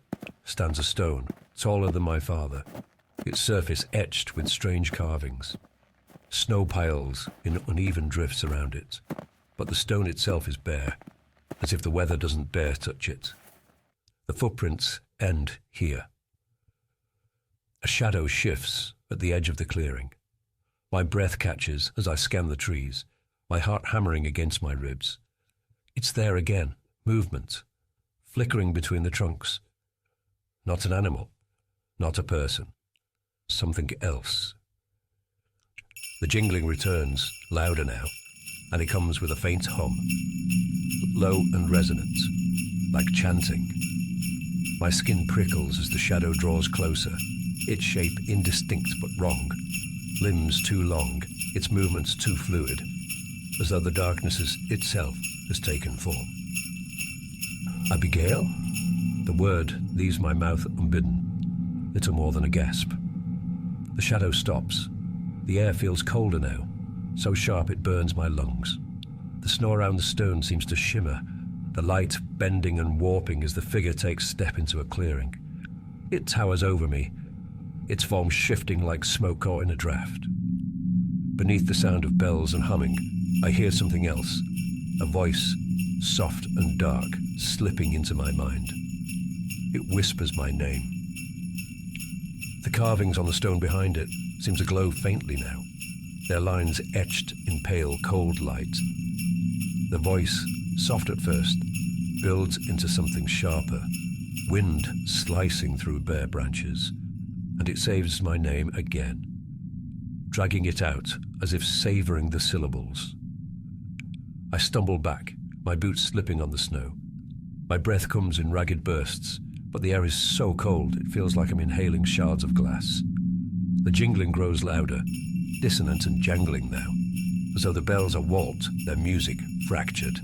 stands a stone, taller than my father, its surface etched with strange carvings. Snow piles in uneven drifts around it, but the stone itself is bare, as if the weather doesn't dare touch it. The footprints end here. A shadow shifts at the edge of the clearing. My breath catches as I scan the trees, my heart hammering against my ribs. It's there again, movement, flickering between the trunks. Not an animal, not a person, something else. The jingling returns, louder now, and it comes with a faint hum, low and resonant, like chanting. My skin prickles as the shadow draws closer, its shape indistinct but wrong, limbs too long, its movements too fluid, as though the darkness itself has taken form. Abigail? The word leaves my mouth unbidden, little more than a gasp. The shadow stops. The air feels colder now, so sharp it burns my lungs. The snow around the stone seems to shimmer, the light bending and warping as the figure takes step into a clearing. It towers over me, its form shifting like smoke caught in a draft. Beneath the sound of bells and humming, I hear something else, a voice, soft and dark, slipping into my mind. It whispers my name. The carvings on the stone behind it seem to glow faintly now, their lines etched in pale, cold light. The voice, soft at first, builds into something sharper, wind slicing through bare branches, and it saves my name again, dragging it out as if savouring the syllables. I stumble back, my boots slipping on the snow. My breath comes in ragged bursts, but the air is so cold it feels like I'm inhaling shards of glass. The jingling grows louder, dissonant and jangling now, as though the bells are warped, their music fractured.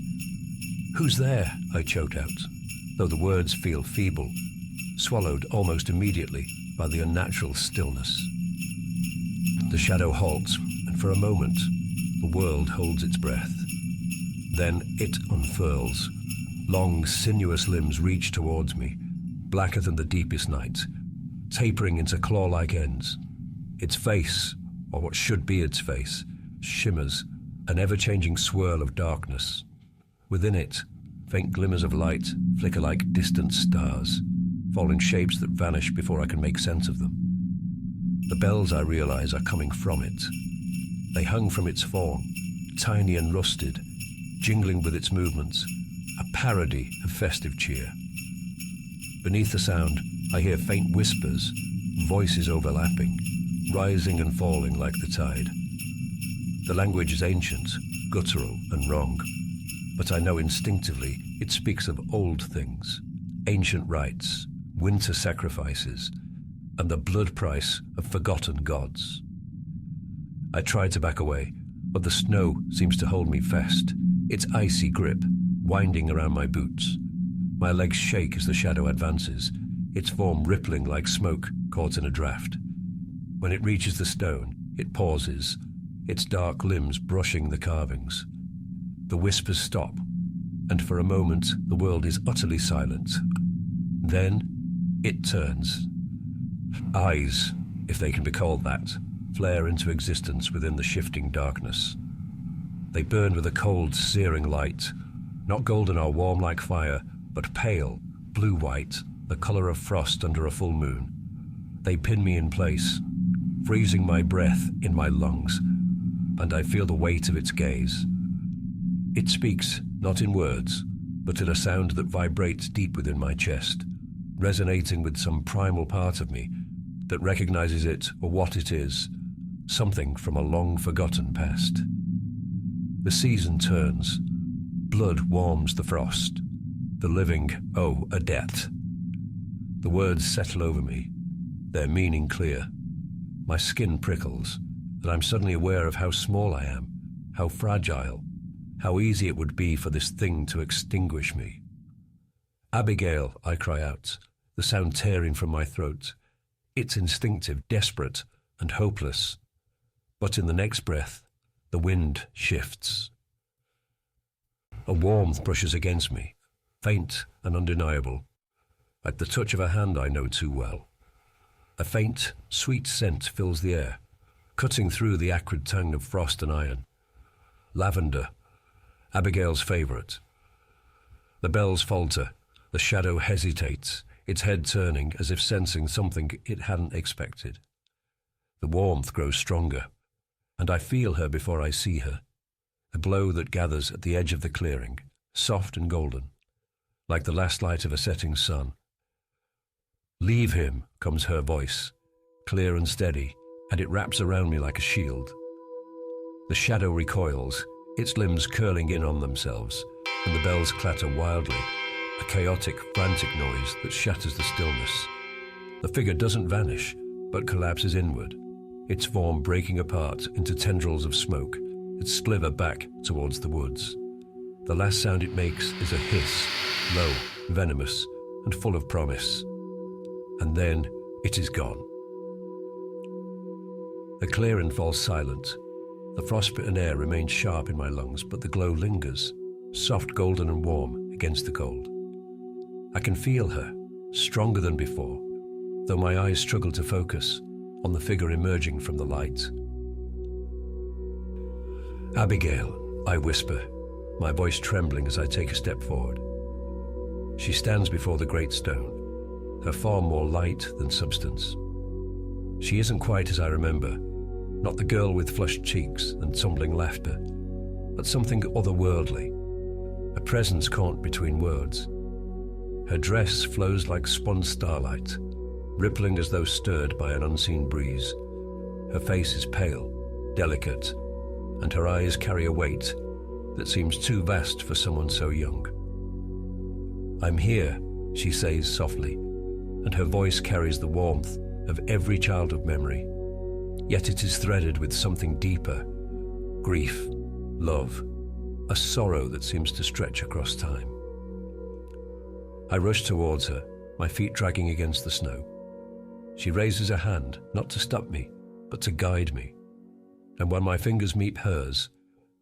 "Who's there?" I choke out, though the words feel feeble, swallowed almost immediately by the unnatural stillness. The shadow halts, and for a moment, the world holds its breath. Then it unfurls. Long, sinuous limbs reach towards me, blacker than the deepest night, tapering into claw-like ends. Its face, or what should be its face, shimmers, an ever-changing swirl of darkness. Within it, faint glimmers of light flicker like distant stars, falling shapes that vanish before I can make sense of them. The bells, I realize, are coming from it. They hung from its form, tiny and rusted, jingling with its movements, a parody of festive cheer. Beneath the sound, I hear faint whispers, voices overlapping, rising and falling like the tide. The language is ancient, guttural and wrong, but I know instinctively it speaks of old things, ancient rites, winter sacrifices, and the blood price of forgotten gods. I try to back away, but the snow seems to hold me fast, its icy grip winding around my boots. My legs shake as the shadow advances, its form rippling like smoke caught in a draft. When it reaches the stone, it pauses, its dark limbs brushing the carvings. The whispers stop, and for a moment the world is utterly silent. Then it turns. Eyes, if they can be called that, flare into existence within the shifting darkness. They burn with a cold, searing light, not golden or warm like fire, but pale, blue-white, the colour of frost under a full moon. They pin me in place, freezing my breath in my lungs, and I feel the weight of its gaze. It speaks, not in words, but in a sound that vibrates deep within my chest, resonating with some primal part of me that recognizes it for what it is, something from a long-forgotten past. The season turns. Blood warms the frost. The living owe a debt. The words settle over me, their meaning clear. My skin prickles, and I'm suddenly aware of how small I am, how fragile, how easy it would be for this thing to extinguish me. "Abigail," I cry out, the sound tearing from my throat. It's instinctive, desperate, and hopeless. But in the next breath, the wind shifts. A warmth brushes against me, faint and undeniable, like the touch of a hand I know too well. A faint, sweet scent fills the air, cutting through the acrid tongue of frost and iron. Lavender, Abigail's favourite. The bells falter, the shadow hesitates, its head turning as if sensing something it hadn't expected. The warmth grows stronger, and I feel her before I see her, a glow that gathers at the edge of the clearing, soft and golden, like the last light of a setting sun. "Leave him," comes her voice, clear and steady, and it wraps around me like a shield. The shadow recoils, its limbs curling in on themselves, and the bells clatter wildly, a chaotic, frantic noise that shatters the stillness. The figure doesn't vanish, but collapses inward, its form breaking apart into tendrils of smoke that slither back towards the woods. The last sound it makes is a hiss, low, venomous, and full of promise. And then it is gone. The clearing falls silent. The frostbitten air remains sharp in my lungs, but the glow lingers, soft, golden and warm against the cold. I can feel her, stronger than before, though my eyes struggle to focus on the figure emerging from the light. "Abigail," I whisper, my voice trembling as I take a step forward. She stands before the great stone, her form more light than substance. She isn't quite as I remember, Not the girl with flushed cheeks and tumbling laughter, but something otherworldly, a presence caught between words. Her dress flows like spun starlight, rippling as though stirred by an unseen breeze. Her face is pale, delicate, and her eyes carry a weight that seems too vast for someone so young. "I'm here," she says softly, and her voice carries the warmth of every childhood memory, yet it is threaded with something deeper: grief, love, a sorrow that seems to stretch across time. I rush towards her, my feet dragging against the snow. She raises a hand, not to stop me, but to guide me. And when my fingers meet hers,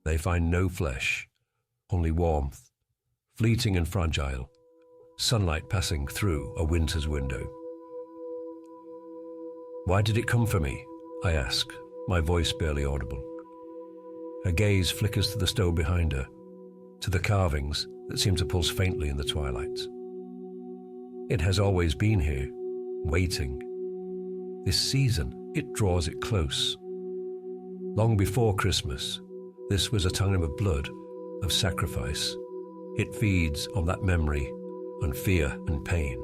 they find no flesh, only warmth, fleeting and fragile, sunlight passing through a winter's window. "Why did it come for me?" I ask, my voice barely audible. Her gaze flickers to the stone behind her, to the carvings that seem to pulse faintly in the twilight. It has always been here, waiting. This season, it draws it close. Long before Christmas, this was a time of blood, of sacrifice. It feeds on that memory, on fear and pain.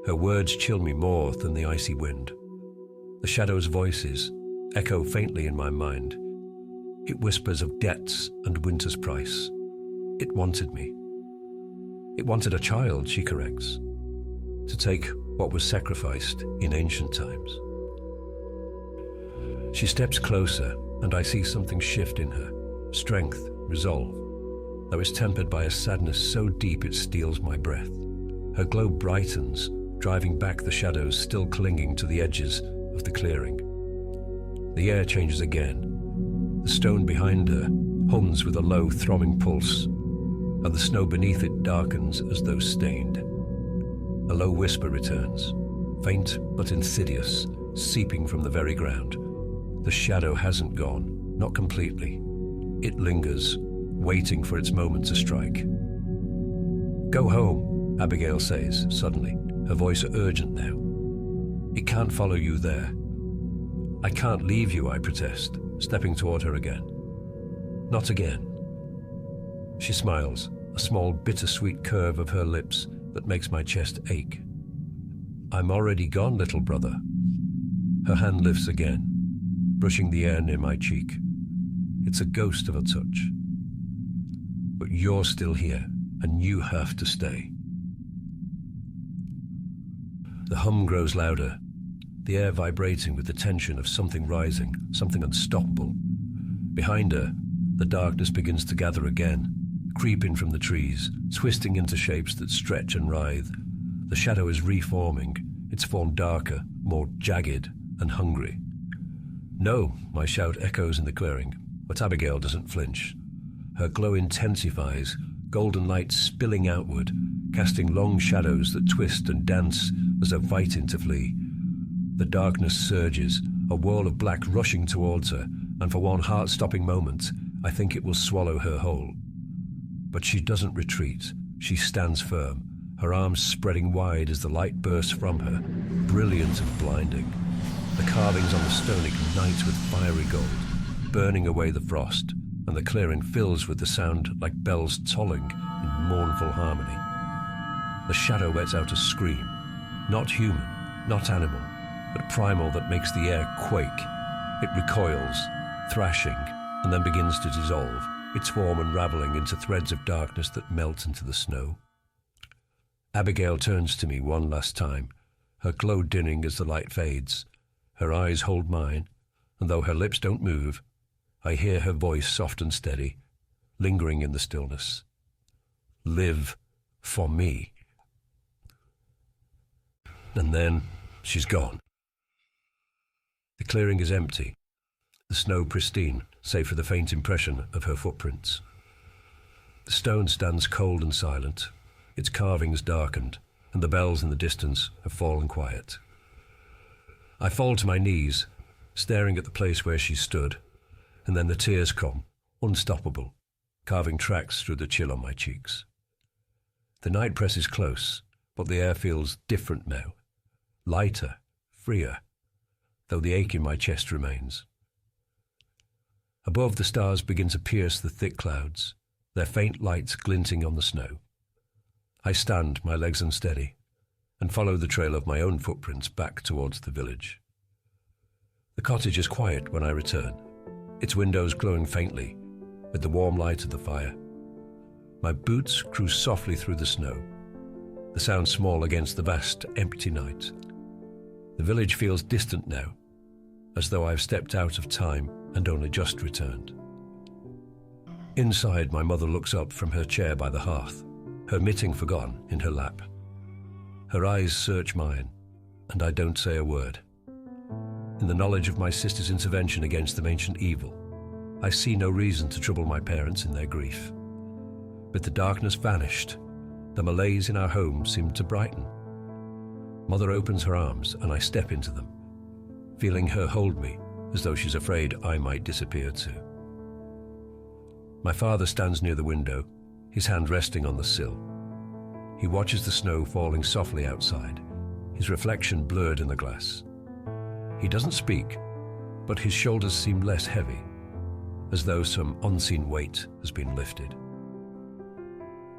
Her words chill me more than the icy wind. The shadow's voices echo faintly in my mind. It whispers of debts and winter's price. It wanted me. It wanted a child, she corrects, to take what was sacrificed in ancient times. She steps closer, and I see something shift in her, strength, resolve, though it's tempered by a sadness so deep it steals my breath. Her glow brightens, driving back the shadows still clinging to the edges of the clearing. The air changes again. The stone behind her hums with a low, throbbing pulse, and the snow beneath it darkens as though stained. A low whisper returns, faint but insidious, seeping from the very ground. The shadow hasn't gone, not completely. It lingers, waiting for its moment to strike. "Go home," Abigail says suddenly, her voice urgent now. "It can't follow you there." "I can't leave you," I protest, stepping toward her again. "Not again." She smiles, a small bittersweet curve of her lips that makes my chest ache. "I'm already gone, little brother." Her hand lifts again, brushing the air near my cheek. It's a ghost of a touch. "But you're still here, and you have to stay." The hum grows louder, the air vibrating with the tension of something rising, something unstoppable. Behind her, the darkness begins to gather again, creeping from the trees, twisting into shapes that stretch and writhe. The shadow is reforming, its form darker, more jagged and hungry. "No," my shout echoes in the clearing, but Abigail doesn't flinch. Her glow intensifies, golden light spilling outward, casting long shadows that twist and dance as though fighting to flee. The darkness surges, a wall of black rushing towards her, and for one heart-stopping moment, I think it will swallow her whole. But she doesn't retreat. She stands firm, her arms spreading wide as the light bursts from her, brilliant and blinding. The carvings on the stone ignite with fiery gold, burning away the frost, and the clearing fills with the sound like bells tolling in mournful harmony. The shadow lets out a scream, not human, not animal, but primal, that makes the air quake. It recoils, thrashing, and then begins to dissolve, its form unraveling into threads of darkness that melt into the snow. Abigail turns to me one last time, her glow dimming as the light fades. Her eyes hold mine, and though her lips don't move, I hear her voice soft and steady, lingering in the stillness. "Live for me." And then she's gone. The clearing is empty, the snow pristine, save for the faint impression of her footprints. The stone stands cold and silent, its carvings darkened, and the bells in the distance have fallen quiet. I fall to my knees, staring at the place where she stood, and then the tears come, unstoppable, carving tracks through the chill on my cheeks. The night presses close, but the air feels different now, lighter, freer. though the ache in my chest remains. Above, the stars begin to pierce the thick clouds, their faint lights glinting on the snow. I stand, my legs unsteady, and follow the trail of my own footprints back towards the village. The cottage is quiet when I return, its windows glowing faintly with the warm light of the fire. My boots cruise softly through the snow, the sound small against the vast, empty night. The village feels distant now, as though I've stepped out of time and only just returned. Inside, my mother looks up from her chair by the hearth, her knitting forgotten in her lap. Her eyes search mine, and I don't say a word. In the knowledge of my sister's intervention against the ancient evil, I see no reason to trouble my parents in their grief. But the darkness vanished. The malaise in our home seemed to brighten. Mother opens her arms, and I step into them, feeling her hold me as though she's afraid I might disappear too. My father stands near the window, his hand resting on the sill. He watches the snow falling softly outside, his reflection blurred in the glass. He doesn't speak, but his shoulders seem less heavy, as though some unseen weight has been lifted.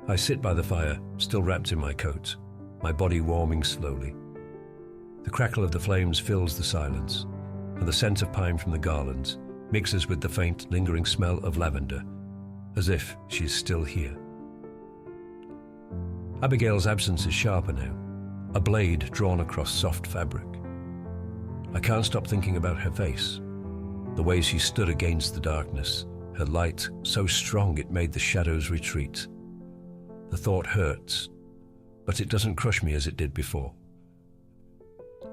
I sit by the fire, still wrapped in my coat, my body warming slowly. The crackle of the flames fills the silence, and the scent of pine from the garlands mixes with the faint, lingering smell of lavender, as if she's still here. Abigail's absence is sharper now, a blade drawn across soft fabric. I can't stop thinking about her face, the way she stood against the darkness, her light so strong it made the shadows retreat. The thought hurts, but it doesn't crush me as it did before.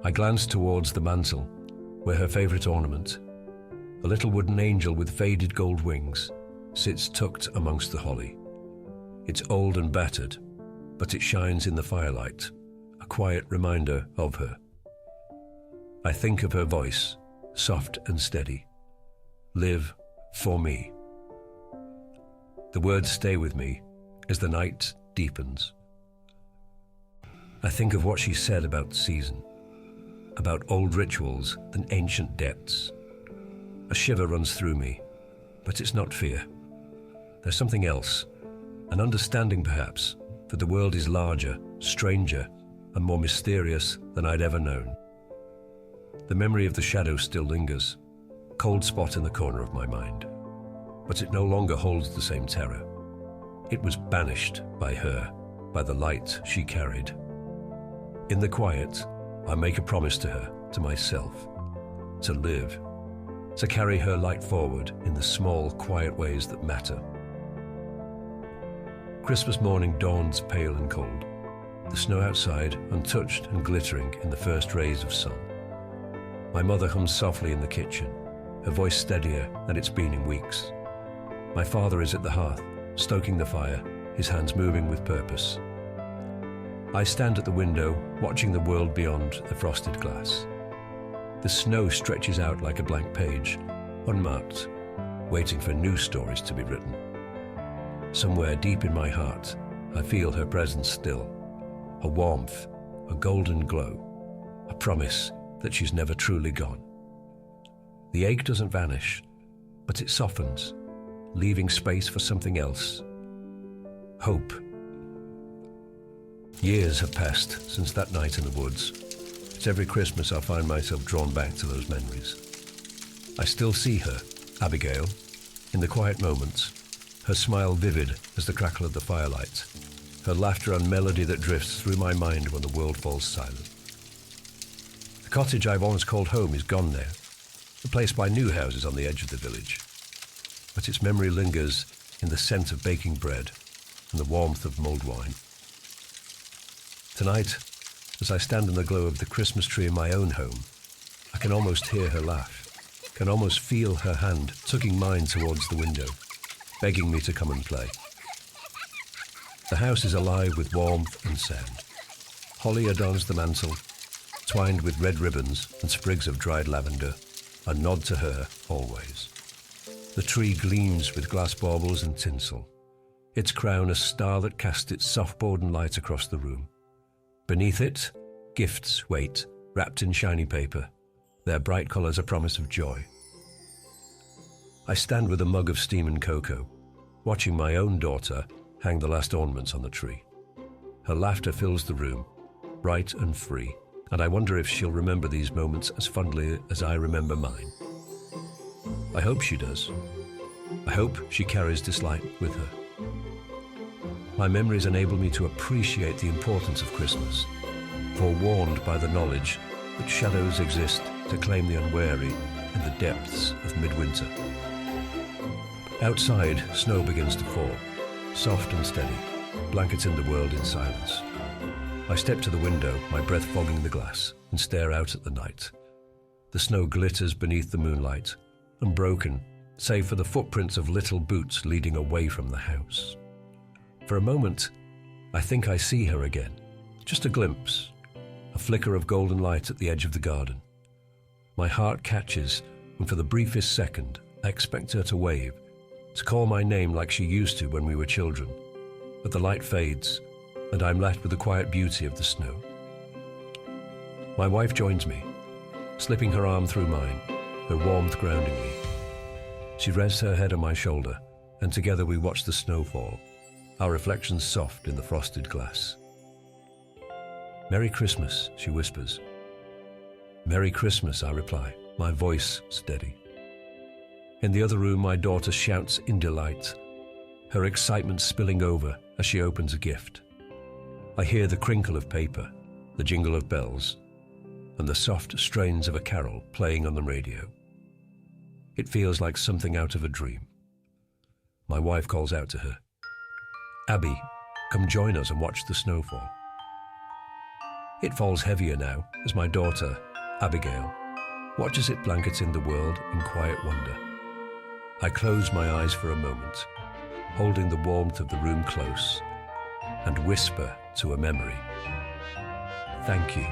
I glance towards the mantel, where her favorite ornament, a little wooden angel with faded gold wings, sits tucked amongst the holly. It's old and battered, but it shines in the firelight, a quiet reminder of her. I think of her voice, soft and steady. Live for me. The words stay with me as the night deepens. I think of what she said about the season, about old rituals and ancient depths. A shiver runs through me, but it's not fear. There's something else, an understanding perhaps, that the world is larger, stranger, and more mysterious than I'd ever known. The memory of the shadow still lingers, a cold spot in the corner of my mind, but it no longer holds the same terror. It was banished by her, by the light she carried. In the quiet, I make a promise to her, to myself, to live, to carry her light forward in the small, quiet ways that matter. Christmas morning dawns pale and cold, the snow outside untouched and glittering in the first rays of sun. My mother hums softly in the kitchen, her voice steadier than it's been in weeks. My father is at the hearth, stoking the fire, his hands moving with purpose. I stand at the window, watching the world beyond the frosted glass. The snow stretches out like a blank page, unmarked, waiting for new stories to be written. Somewhere deep in my heart, I feel her presence still, a warmth, a golden glow, a promise that she's never truly gone. The ache doesn't vanish, but it softens, leaving space for something else. Hope. Years have passed since that night in the woods, but every Christmas I find myself drawn back to those memories. I still see her, Abigail, in the quiet moments, her smile vivid as the crackle of the firelight, her laughter and melody that drifts through my mind when the world falls silent. The cottage I've once called home is gone now, replaced by new houses on the edge of the village, but its memory lingers in the scent of baking bread and the warmth of mulled wine. Tonight, as I stand in the glow of the Christmas tree in my own home, I can almost hear her laugh, can almost feel her hand tugging mine towards the window, begging me to come and play. The house is alive with warmth and sound. Holly adorns the mantel, twined with red ribbons and sprigs of dried lavender, a nod to her always. The tree gleams with glass baubles and tinsel, its crown a star that casts its soft golden light across the room. Beneath it, gifts wait, wrapped in shiny paper, their bright colours a promise of joy. I stand with a mug of steam and cocoa, watching my own daughter hang the last ornaments on the tree. Her laughter fills the room, bright and free, and I wonder if she'll remember these moments as fondly as I remember mine. I hope she does. I hope she carries this light with her. My memories enable me to appreciate the importance of Christmas, forewarned by the knowledge that shadows exist to claim the unwary in the depths of midwinter. Outside, snow begins to fall, soft and steady, blanketing the world in silence. I step to the window, my breath fogging the glass, and stare out at the night. The snow glitters beneath the moonlight, unbroken, save for the footprints of little boots leading away from the house. For a moment, I think I see her again. Just a glimpse, a flicker of golden light at the edge of the garden. My heart catches, and for the briefest second, I expect her to wave, to call my name like she used to when we were children. But the light fades, and I'm left with the quiet beauty of the snow. My wife joins me, slipping her arm through mine, her warmth grounding me. She rests her head on my shoulder, and together we watch the snow fall, our reflections soft in the frosted glass. "Merry Christmas," she whispers. "Merry Christmas," I reply, my voice steady. In the other room, my daughter shouts in delight, her excitement spilling over as she opens a gift. I hear the crinkle of paper, the jingle of bells, and the soft strains of a carol playing on the radio. It feels like something out of a dream. My wife calls out to her, "Abby, come join us and watch the snowfall." It falls heavier now as my daughter, Abigail, watches it blanketing the world in quiet wonder. I close my eyes for a moment, holding the warmth of the room close, and whisper to a memory, "Thank you."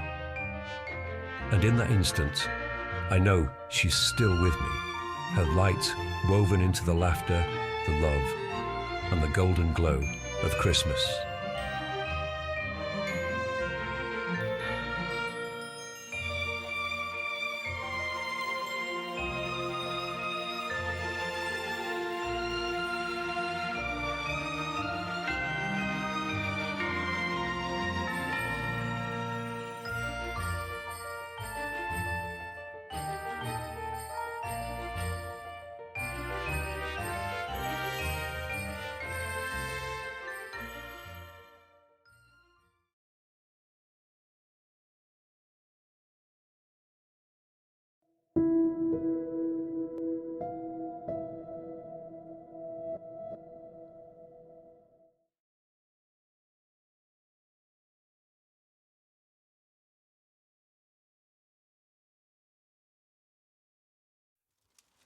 And in that instant, I know she's still with me, her light woven into the laughter, the love, and the golden glow of Christmas.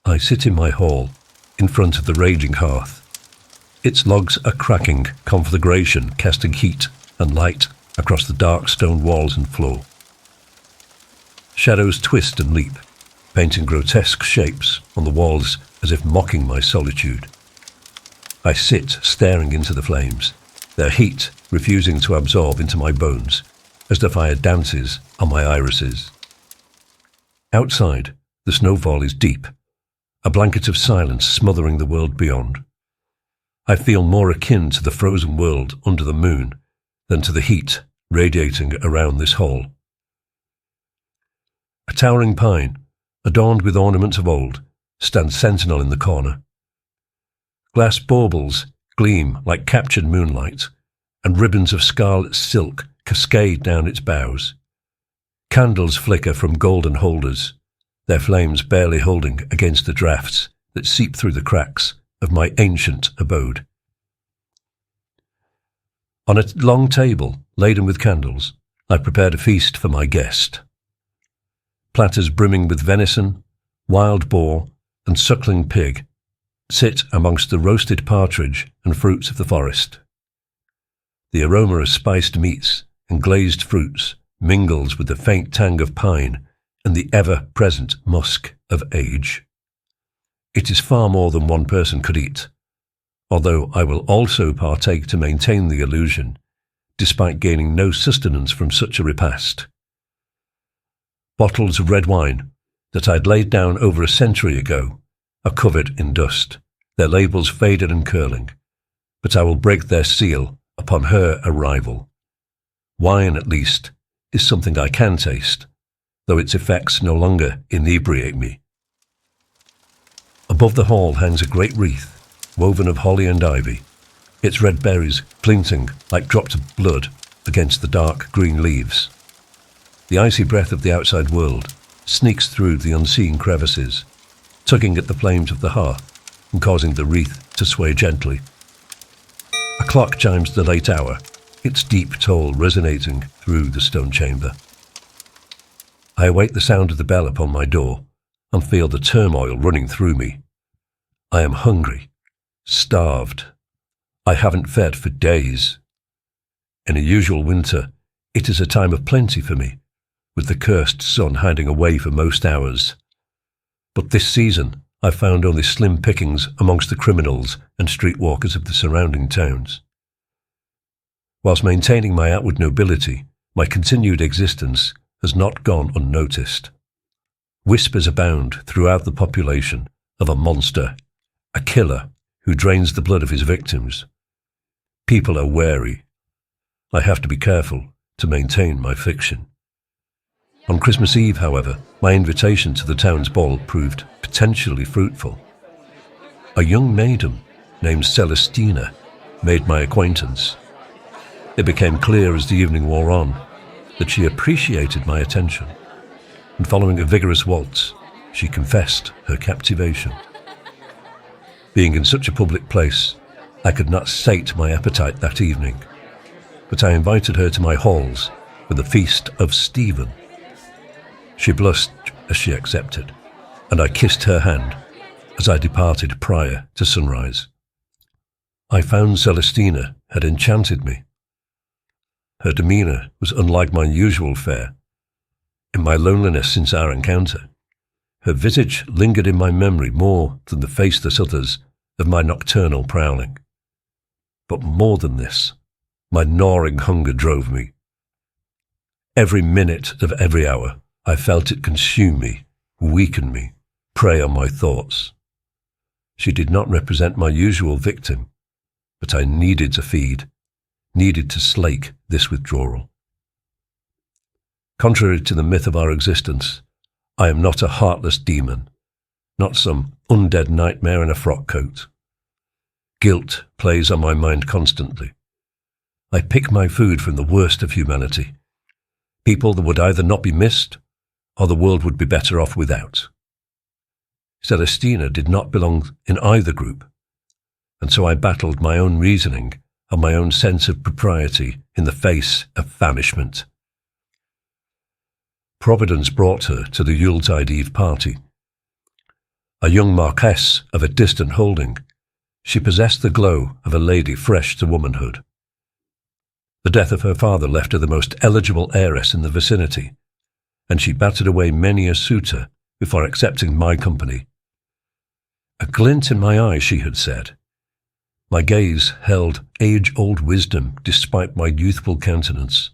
I sit in my hall, in front of the raging hearth. Its logs are cracking, conflagration casting heat and light across the dark stone walls and floor. Shadows twist and leap, painting grotesque shapes on the walls as if mocking my solitude. I sit staring into the flames, their heat refusing to absorb into my bones as the fire dances on my irises. Outside, the snowfall is deep, a blanket of silence smothering the world beyond. I feel more akin to the frozen world under the moon than to the heat radiating around this hall. A towering pine, adorned with ornaments of old, stands sentinel in the corner. Glass baubles gleam like captured moonlight, and ribbons of scarlet silk cascade down its boughs. Candles flicker from golden holders, their flames barely holding against the draughts that seep through the cracks of my ancient abode. On a long table, laden with candles, I prepared a feast for my guest. Platters brimming with venison, wild boar, and suckling pig sit amongst the roasted partridge and fruits of the forest. The aroma of spiced meats and glazed fruits mingles with the faint tang of pine and the ever-present musk of age. It is far more than one person could eat, although I will also partake to maintain the illusion, despite gaining no sustenance from such a repast. Bottles of red wine that I'd laid down over a century ago are covered in dust, their labels faded and curling, but I will break their seal upon her arrival. Wine, at least, is something I can taste, though its effects no longer inebriate me. Above the hall hangs a great wreath, woven of holly and ivy, its red berries glinting like drops of blood against the dark green leaves. The icy breath of the outside world sneaks through the unseen crevices, tugging at the flames of the hearth and causing the wreath to sway gently. A clock chimes the late hour, its deep toll resonating through the stone chamber. I await the sound of the bell upon my door and feel the turmoil running through me. I am hungry, starved. I haven't fed for days. In a usual winter, it is a time of plenty for me, with the cursed sun hiding away for most hours. But this season, I found only slim pickings amongst the criminals and streetwalkers of the surrounding towns. Whilst maintaining my outward nobility, my continued existence has not gone unnoticed. Whispers abound throughout the population of a monster, a killer who drains the blood of his victims. People are wary. I have to be careful to maintain my fiction. On Christmas Eve, however, my invitation to the town's ball proved potentially fruitful. A young maiden named Celestina made my acquaintance. It became clear as the evening wore on that she appreciated my attention, and following a vigorous waltz, she confessed her captivation. Being in such a public place, I could not sate my appetite that evening, but I invited her to my halls for the feast of Stephen. She blushed as she accepted, and I kissed her hand as I departed prior to sunrise. I found Celestina had enchanted me. Her demeanour was unlike my usual fare. In my loneliness since our encounter, her visage lingered in my memory more than the faceless others of my nocturnal prowling. But more than this, my gnawing hunger drove me. Every minute of every hour, I felt it consume me, weaken me, prey on my thoughts. She did not represent my usual victim, but I needed to feed, needed to slake this withdrawal. Contrary to the myth of our existence, I am not a heartless demon, not some undead nightmare in a frock coat. Guilt plays on my mind constantly. I pick my food from the worst of humanity, people that would either not be missed or the world would be better off without. Celestina did not belong in either group, and so I battled my own reasoning and my own sense of propriety in the face of famishment. Providence brought her to the Yuletide Eve party. A young marquess of a distant holding, she possessed the glow of a lady fresh to womanhood. The death of her father left her the most eligible heiress in the vicinity, and she battered away many a suitor before accepting my company. A glint in my eye, she had said. My gaze held age-old wisdom despite my youthful countenance.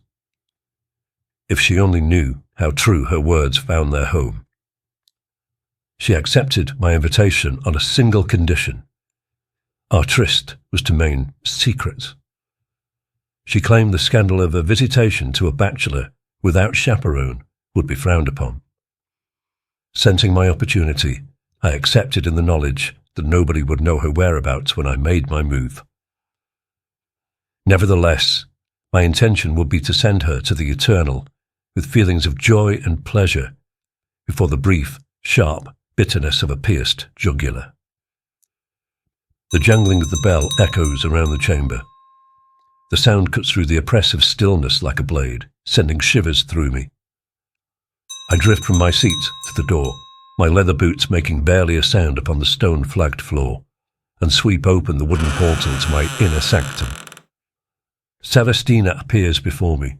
If she only knew how true her words found their home. She accepted my invitation on a single condition. Our tryst was to remain secret. She claimed the scandal of a visitation to a bachelor without chaperone would be frowned upon. Sensing my opportunity, I accepted in the knowledge that nobody would know her whereabouts when I made my move. Nevertheless, my intention would be to send her to the eternal with feelings of joy and pleasure before the brief, sharp bitterness of a pierced jugular. The jangling of the bell echoes around the chamber. The sound cuts through the oppressive stillness like a blade, sending shivers through me. I drift from my seat to the door, my leather boots making barely a sound upon the stone-flagged floor, and sweep open the wooden portal to my inner sanctum. Celestina appears before me,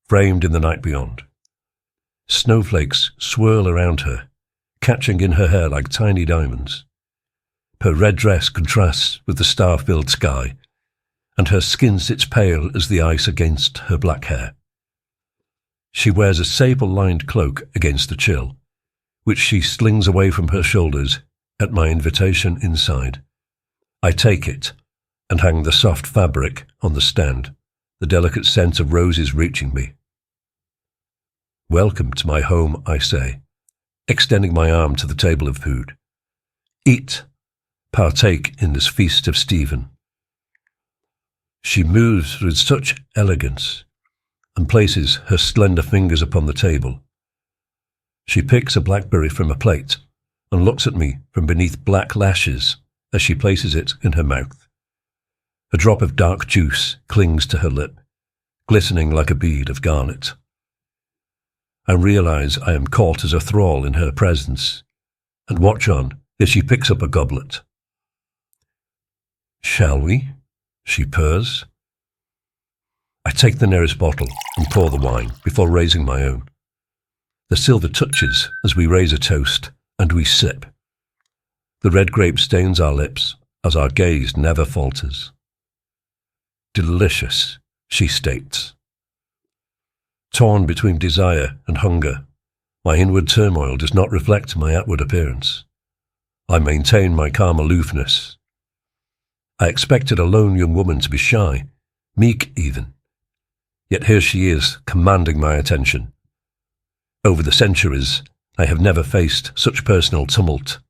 framed in the night beyond. Snowflakes swirl around her, catching in her hair like tiny diamonds. Her red dress contrasts with the star-filled sky, and her skin sits pale as the ice against her black hair. She wears a sable-lined cloak against the chill, which she slings away from her shoulders at my invitation inside. I take it and hang the soft fabric on the stand, the delicate scent of roses reaching me. "Welcome to my home," I say, extending my arm to the table of food. "Eat, partake in this feast of Stephen." She moves with such elegance and places her slender fingers upon the table. She picks a blackberry from a plate and looks at me from beneath black lashes as she places it in her mouth. A drop of dark juice clings to her lip, glistening like a bead of garnet. I realize I am caught as a thrall in her presence, and watch on as she picks up a goblet. "Shall we?" she purrs. I take the nearest bottle and pour the wine before raising my own. The silver touches as we raise a toast, and we sip. The red grape stains our lips as our gaze never falters. "Delicious," she states. Torn between desire and hunger, my inward turmoil does not reflect my outward appearance. I maintain my calm aloofness. I expected a lone young woman to be shy, meek even. Yet here she is, commanding my attention. Over the centuries, I have never faced such personal tumult.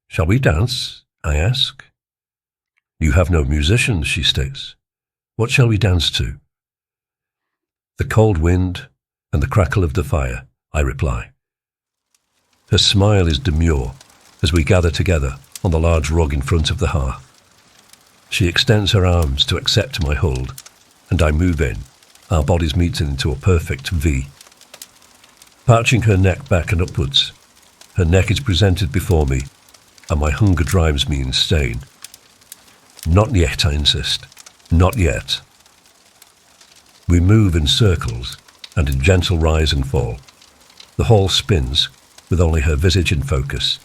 "Shall we dance?" I ask. "You have no musicians," she states. "What shall we dance to?" "The cold wind and the crackle of the fire," I reply. Her smile is demure as we gather together on the large rug in front of the hearth. She extends her arms to accept my hold, and I move in, our bodies meeting into a perfect V. Arching her neck back and upwards, her neck is presented before me, and my hunger drives me insane. "Not yet," I insist. "Not yet." We move in circles and in gentle rise and fall. The hall spins, with only her visage in focus.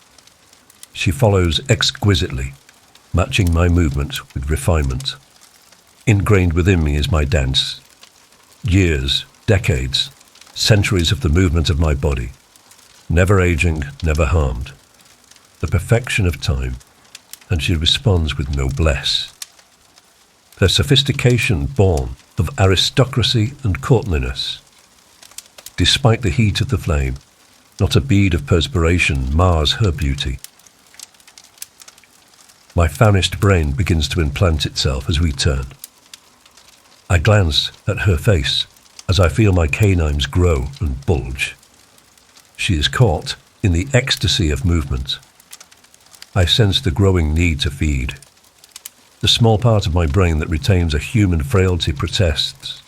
She follows exquisitely, matching my movement with refinement. Ingrained within me is my dance. Years, decades, centuries of the movement of my body, never aging, never harmed. The perfection of time, and she responds with noblesse. Her sophistication born of aristocracy and courtliness. Despite the heat of the flame, not a bead of perspiration mars her beauty. My famished brain begins to implant itself as we turn. I glance at her face as I feel my canines grow and bulge. She is caught in the ecstasy of movement. I sense the growing need to feed. The small part of my brain that retains a human frailty protests,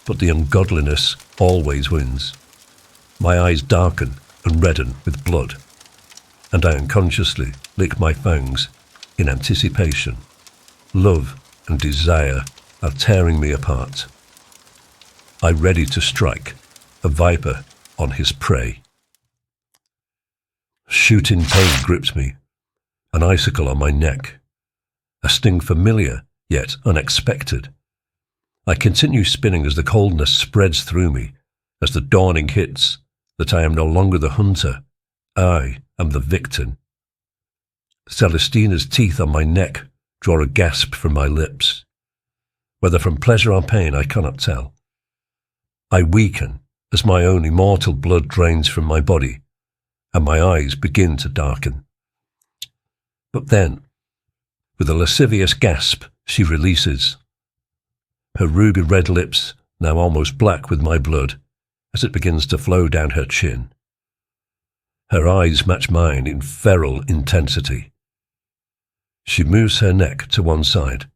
but the ungodliness always wins. My eyes darken and redden with blood, and I unconsciously lick my fangs in anticipation. Love and desire are tearing me apart. I ready to strike, a viper on his prey. Shooting pain grips me, an icicle on my neck, a sting familiar yet unexpected. I continue spinning as the coldness spreads through me, as the dawning hits that I am no longer the hunter, I am the victim. Celestina's teeth on my neck draw a gasp from my lips. Whether from pleasure or pain, I cannot tell. I weaken as my own immortal blood drains from my body, and my eyes begin to darken. But then, with a lascivious gasp, she releases. Her ruby red lips, now almost black with my blood, as it begins to flow down her chin. Her eyes match mine in feral intensity. She moves her neck to one side.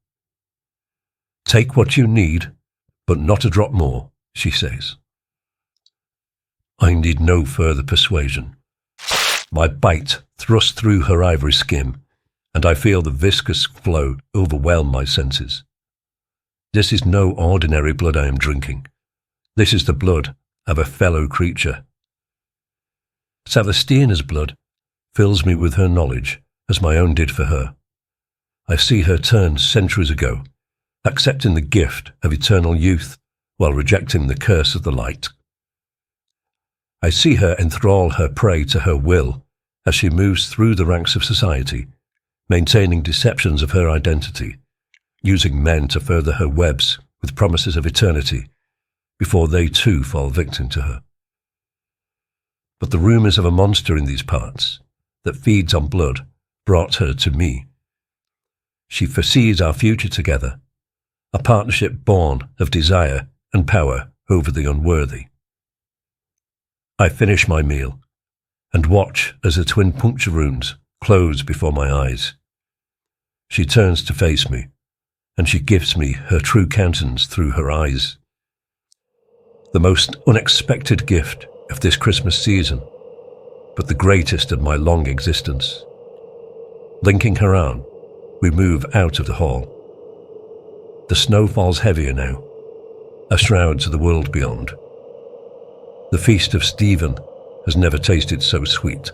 "Take what you need, but not a drop more," she says. I need no further persuasion. My bite thrusts through her ivory skin, and I feel the viscous flow overwhelm my senses. This is no ordinary blood I am drinking. This is the blood of a fellow creature. Celestina's blood fills me with her knowledge, as my own did for her. I see her turn centuries ago, accepting the gift of eternal youth while rejecting the curse of the light. I see her enthrall her prey to her will as she moves through the ranks of society, maintaining deceptions of her identity, using men to further her webs with promises of eternity before they too fall victim to her. But the rumours of a monster in these parts that feeds on blood brought her to me. She foresees our future together, a partnership born of desire and power over the unworthy. I finish my meal and watch as the twin puncture runes close before my eyes. She turns to face me, and she gives me her true countenance through her eyes. The most unexpected gift of this Christmas season, but the greatest of my long existence. Linking her arm, we move out of the hall. The snow falls heavier now, a shroud to the world beyond. The feast of Stephen has never tasted so sweet.